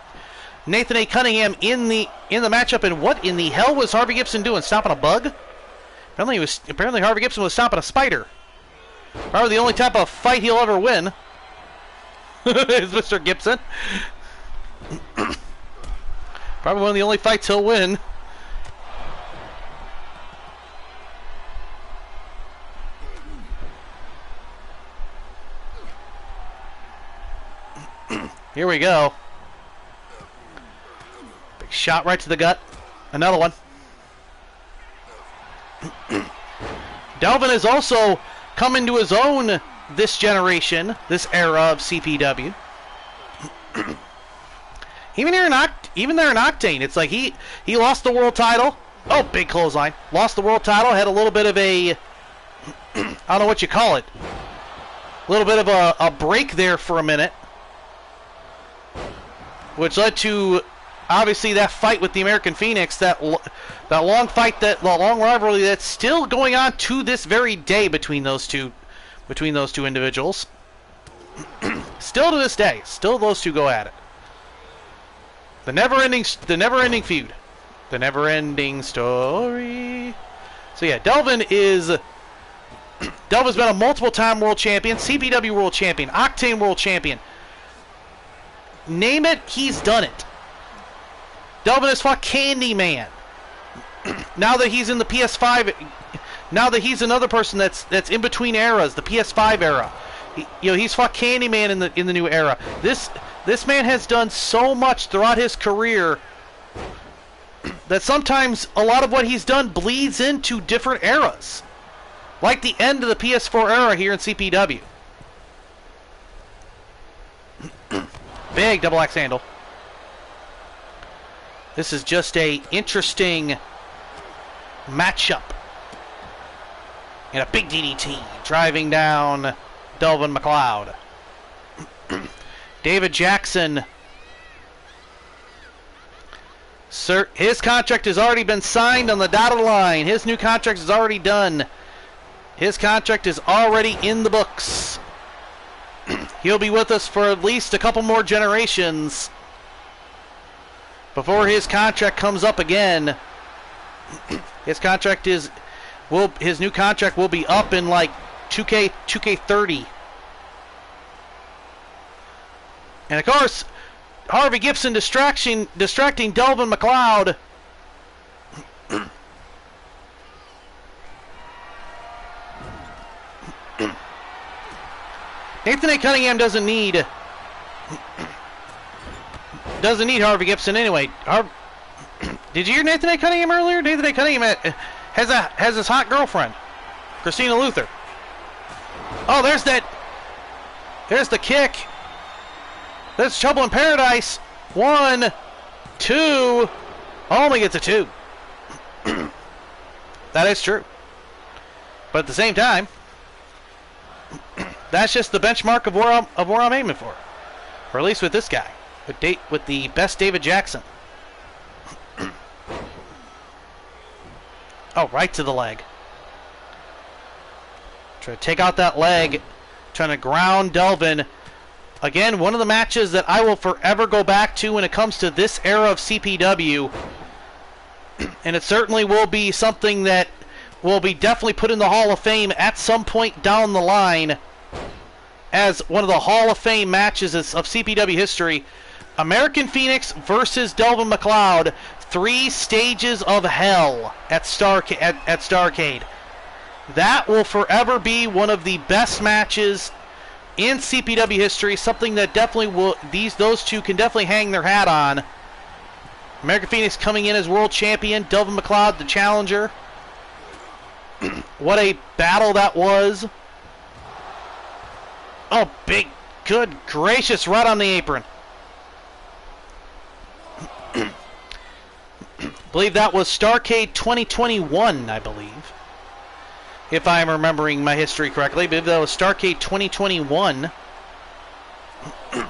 Nathan A. Cunningham in the matchup. And what in the hell was Harvey Gibson doing? Stomping a bug? Apparently Harvey Gibson was stomping a spider. Probably the only type of fight he'll ever win is Mr. Gibson. Probably one of the only fights he'll win. Here we go. Big shot right to the gut. Another one. Delvin is also come into his own this generation, this era of CPW. Even there in Octane, it's like he lost the world title. Oh, big clothesline. Lost the world title, had a little bit of a, I don't know what you call it, a little bit of a break there for a minute, which led to, obviously, that fight with the American Phoenix, that long fight, that long rivalry that's still going on to this very day between those two individuals. Still to this day, still those two go at it. The never-ending feud, the never-ending story. So yeah, Delvin Delvin's been a multiple-time world champion, CPW world champion, Octane world champion. Name it, he's done it. Delvin has fought Candyman. Now that he's in the PS5, now that he's another person that's in between eras, the PS5 era. He's fought Candyman in the new era. This man has done so much throughout his career that sometimes a lot of what he's done bleeds into different eras. Like the end of the PS4 era here in CPW. Big double axe handle. This is just a interesting matchup. And a big DDT driving down Delvin McLeod. David Jackson. Sir, his contract has already been signed on the dotted line. His new contract is already done. His contract is already in the books. He'll be with us for at least a couple more generations before his contract comes up again. His new contract will be up in like 2K30. And of course, Harvey Gibson distracting Delvin McLeod. Nathan A. Cunningham doesn't need Harvey Gibson anyway. Did you hear Nathan A. Cunningham earlier? Nathan A. Cunningham has his hot girlfriend, Christina Luther. Oh, there's the kick. There's Trouble in Paradise. 1, 2. Only gets a 2. That is true. But at the same time, that's just the benchmark of where I'm aiming for. Or at least with this guy. With the best David Jackson. Oh, right to the leg. Try to take out that leg. Trying to ground Delvin. Again, one of the matches that I will forever go back to when it comes to this era of CPW. And it certainly will be something that will be definitely put in the Hall of Fame at some point down the line as one of the Hall of Fame matches of CPW history. American Phoenix versus Delvin McLeod. 3 stages of hell at Starrcade. That will forever be one of the best matches in CPW history, something that definitely those two can definitely hang their hat on. American Phoenix coming in as world champion, Delvin McLeod the challenger. What a battle that was. Oh, big, good gracious, right on the apron. Believe that was Starrcade 2021, I believe. If I'm remembering my history correctly, I believe that was Starrcade 2021. I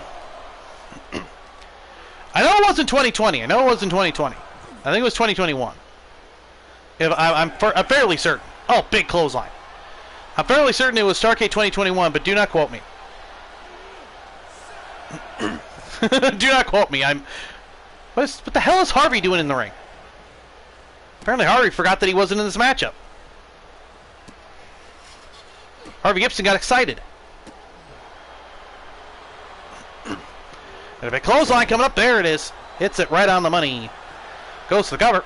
know it wasn't 2020. I know it wasn't 2020. I think it was 2021. I'm fairly certain. Oh, big clothesline. I'm fairly certain it was Starrcade 2021, but do not quote me. Do not quote me. What the hell is Harvey doing in the ring? Apparently Harvey forgot that he wasn't in this matchup. Harvey Gibson got excited. And a big clothesline coming up. There it is. Hits it right on the money. Goes to the cover.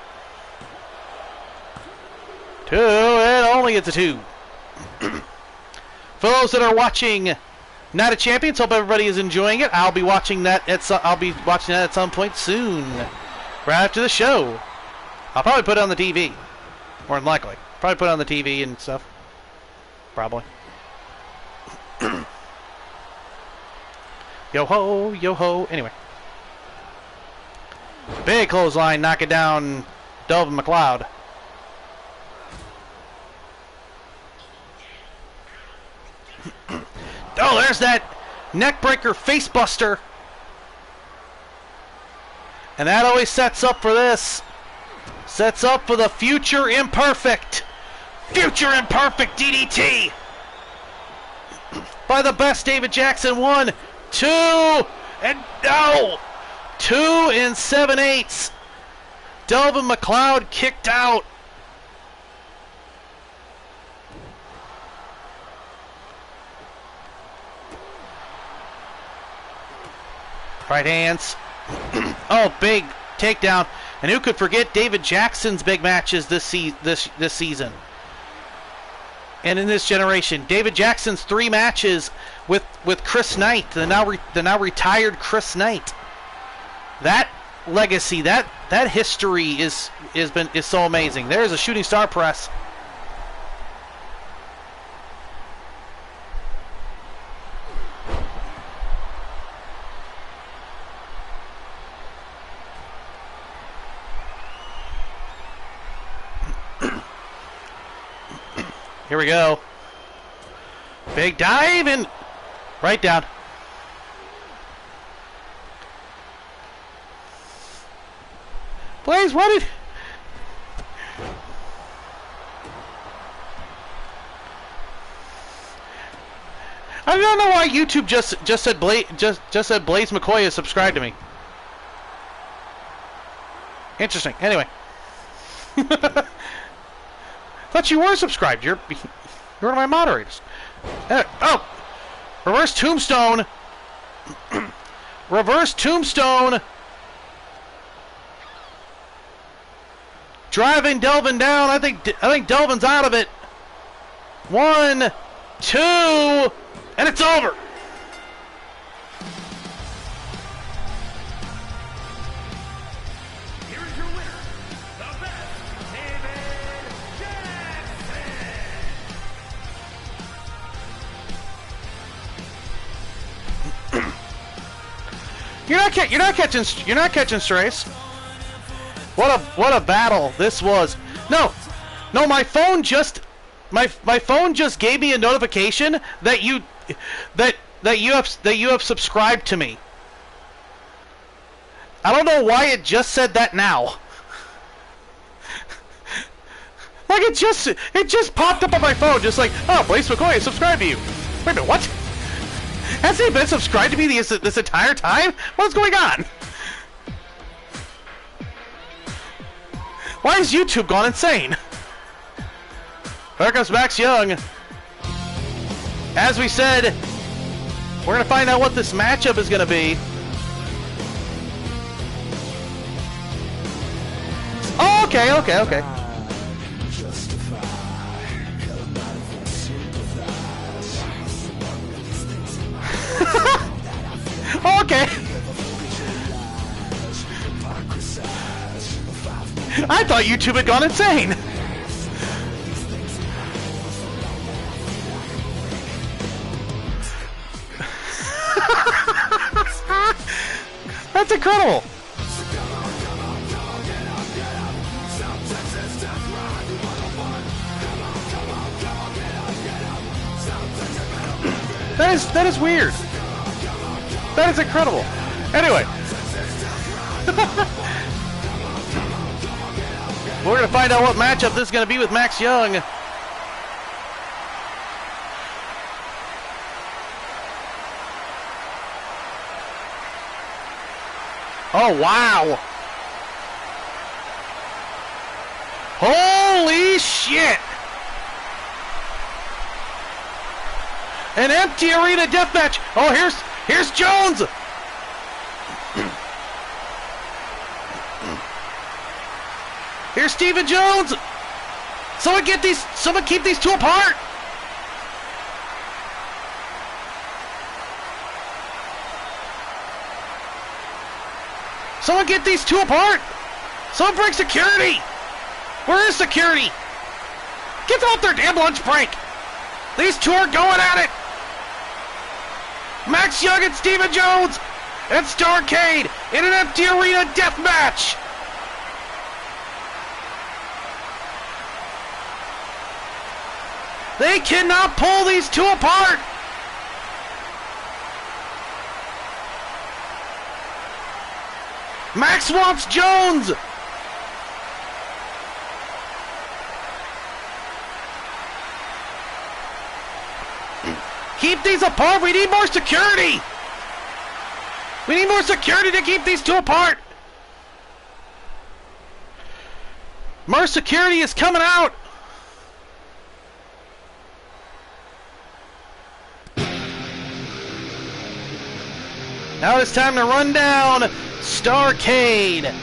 2. It only gets a 2. For those that are watching Night of Champions, hope everybody is enjoying it. I'll be watching that at some point soon, right after the show. I'll probably put it on the TV, more than likely. Probably put it on the TV and stuff. Probably. Yo ho, yo ho. Anyway. Big clothesline, knocking down Delvin McLeod. Oh, there's that neckbreaker facebuster. And that always sets up for this. Sets up for the future imperfect. Future imperfect DDT. By the best David Jackson. 1, 2, and no. 2 7/8. Delvin McLeod kicked out. Right hands. Oh, big takedown. And who could forget David Jackson's big matches this season? And in this generation, David Jackson's 3 matches with Chris Knight, the now retired Chris Knight. That legacy, that history is so amazing. There's a shooting star press. Here we go. Big dive and right down. Blaze, what did... I don't know why YouTube just said Blaze McCoy is subscribed to me. Interesting. Anyway. Thought you were subscribed. You're one of my moderators. Oh! Reverse tombstone. Reverse tombstone. Driving Delvin down. I think Delvin's out of it. 1, 2, and it's over. Here's your winner, the best, David Jackson. You're not catching strays. What a battle this was. No, my phone just gave me a notification that you have subscribed to me. I don't know why it just said that now. Like it just popped up on my phone, just like, oh, Blaze McCoy, subscribe to you. Wait a minute, what? Has he been subscribed to me this entire time? What's going on? Why is YouTube gone insane? There comes Max Young. As we said, we're going to find out what this matchup is going to be. Oh, okay. Okay. I thought YouTube had gone insane. That's incredible. That is weird. That is incredible. Anyway. We're going to find out what matchup this is going to be with Max Young. Oh, wow. Holy shit. An empty arena deathmatch. Oh, here's Jones. Here's Steven Jones. Someone keep these two apart. Someone get these two apart. Someone bring security. Where is security? Get them off their damn lunch break. These two are going at it. Max Young and Steven Jones and Starrcade in an empty arena death match. They cannot pull these two apart. Max wants Jones. Keep these apart. We need more security. We need more security to keep these two apart. More security is coming out. Now it's time to run down Starrcade.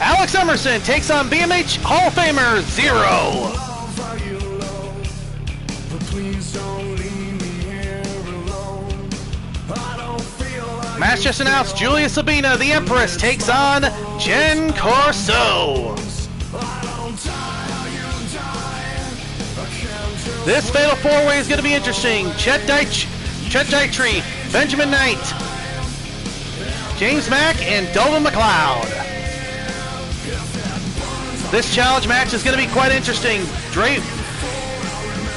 Alex Emerson takes on BMH Hall of Famer Zero. Match just announced, Julia Sabina, the Empress, takes on Jen Corso. This Fatal 4-Way is going to be interesting. Chet Dietrich, Benjamin Knight, James Mack, and Dalton McLeod. This challenge match is going to be quite interesting.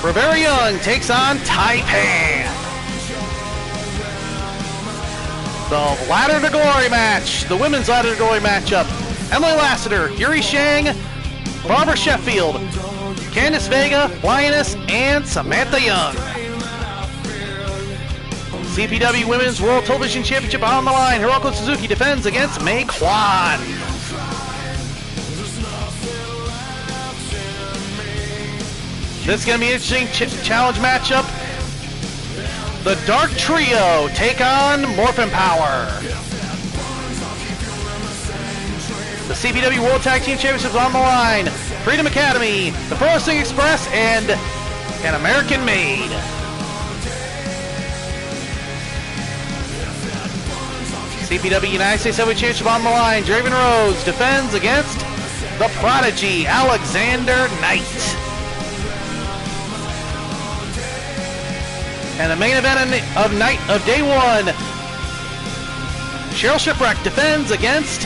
Rivera Young takes on Taipan. The Ladder to Glory match, the women's Ladder to Glory matchup. Emily Lassiter, Yuri Shang, Barbara Sheffield, Candice Vega, Lioness, and Samantha Young. CPW Women's World Television Championship on the line. Hiroko Suzuki defends against May Kwan. This is going to be an interesting challenge matchup. The Dark Trio take on Morphin Power. The CPW World Tag Team Championships on the line. Freedom Academy, the Pro Wrestling Express, and an American Made. CPW United States Heavyweight Championship on the line. Draven Rose defends against the Prodigy, Alexander Knight. And the main event of day one, Cheryl Shipwreck defends against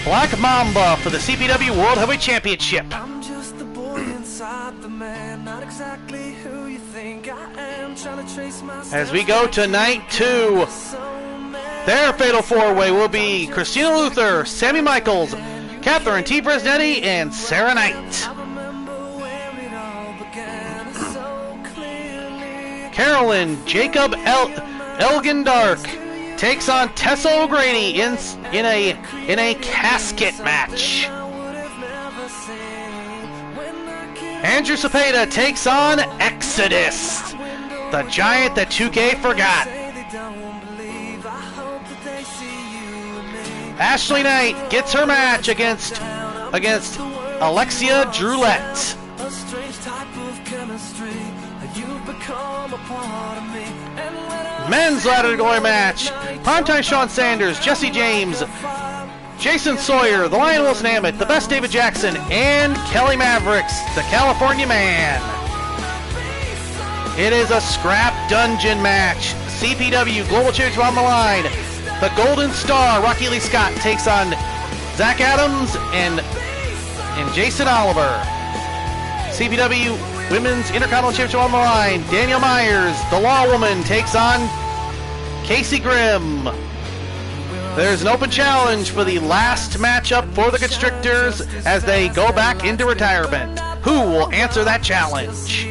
Black Mamba for the CPW World Heavyweight Championship. I'm just the boy inside the man, not exactly who you think I am, trying to trace my as we go to night two, their Fatal 4-Way will be Christina Luther, Sammy Michaels, Catherine T. Bresnetti, and Sarah Knight. Carolyn Jacob Elgin Dark takes on Tessa O'Grady in a casket match. Andrew Cepeda takes on Exodus, the giant that 2K forgot. Ashley Knight gets her match against Alexia Droulette. Men's Ladder to Glory match. Primetime Sean Sanders, Jesse James, Jason Sawyer, the Lion Wilson Hammett, the Best David Jackson, and Kelly Mavericks, the California Man. It is a scrap dungeon match. CPW Global Championship on the line. The Golden Star, Rocky Lee Scott, takes on Zach Adams and Jason Oliver. CPW Women's Intercontinental Championship on the line. Daniel Myers, the Law Woman, takes on Casey Grimm. There's an open challenge for the last matchup for the Constrictors as they go back into retirement. Who will answer that challenge?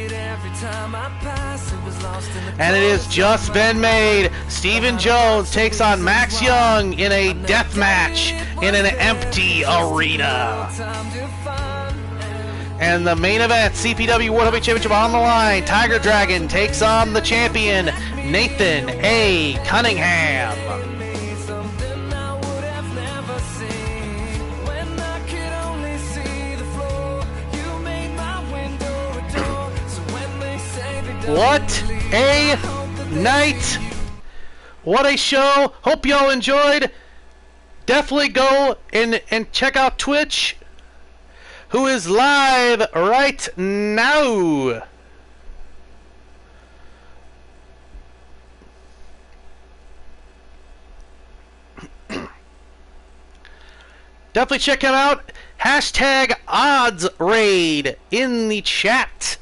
And it has just been made. Stephen Jones takes on Max Young in a death match in an empty arena. And the main event, CPW World Heavyweight Championship on the line. Tiger Dragon takes on the champion, Nathan A. Cunningham. What a night. What a show. Hope y'all enjoyed. Definitely go and check out Twitch, who is live right now. Definitely check him out. Hashtag odds raid in the chat.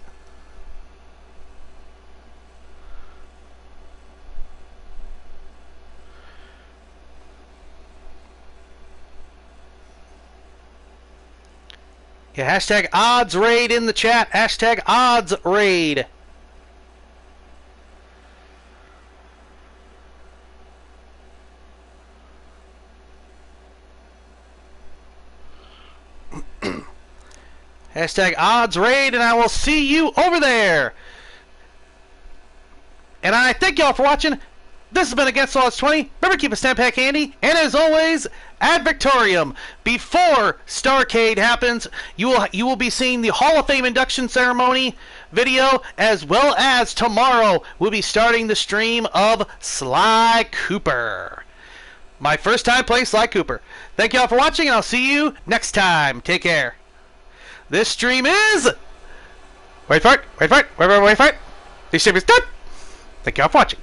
Yeah, hashtag odds raid in the chat. Hashtag odds raid. Hashtag odds raid, and I will see you over there. And I thank y'all for watching. This has been Against Odds 20. Remember, keep a stamp pack handy. And as always, ad Victorium. Before Starrcade happens, you will be seeing the Hall of Fame induction ceremony video, as well as tomorrow we'll be starting the stream of Sly Cooper. My first time playing Sly Cooper. Thank y'all for watching, and I'll see you next time. Take care. This stream is... Wait for it. Wait for it. Wait for it. This stream is done. Thank y'all for watching.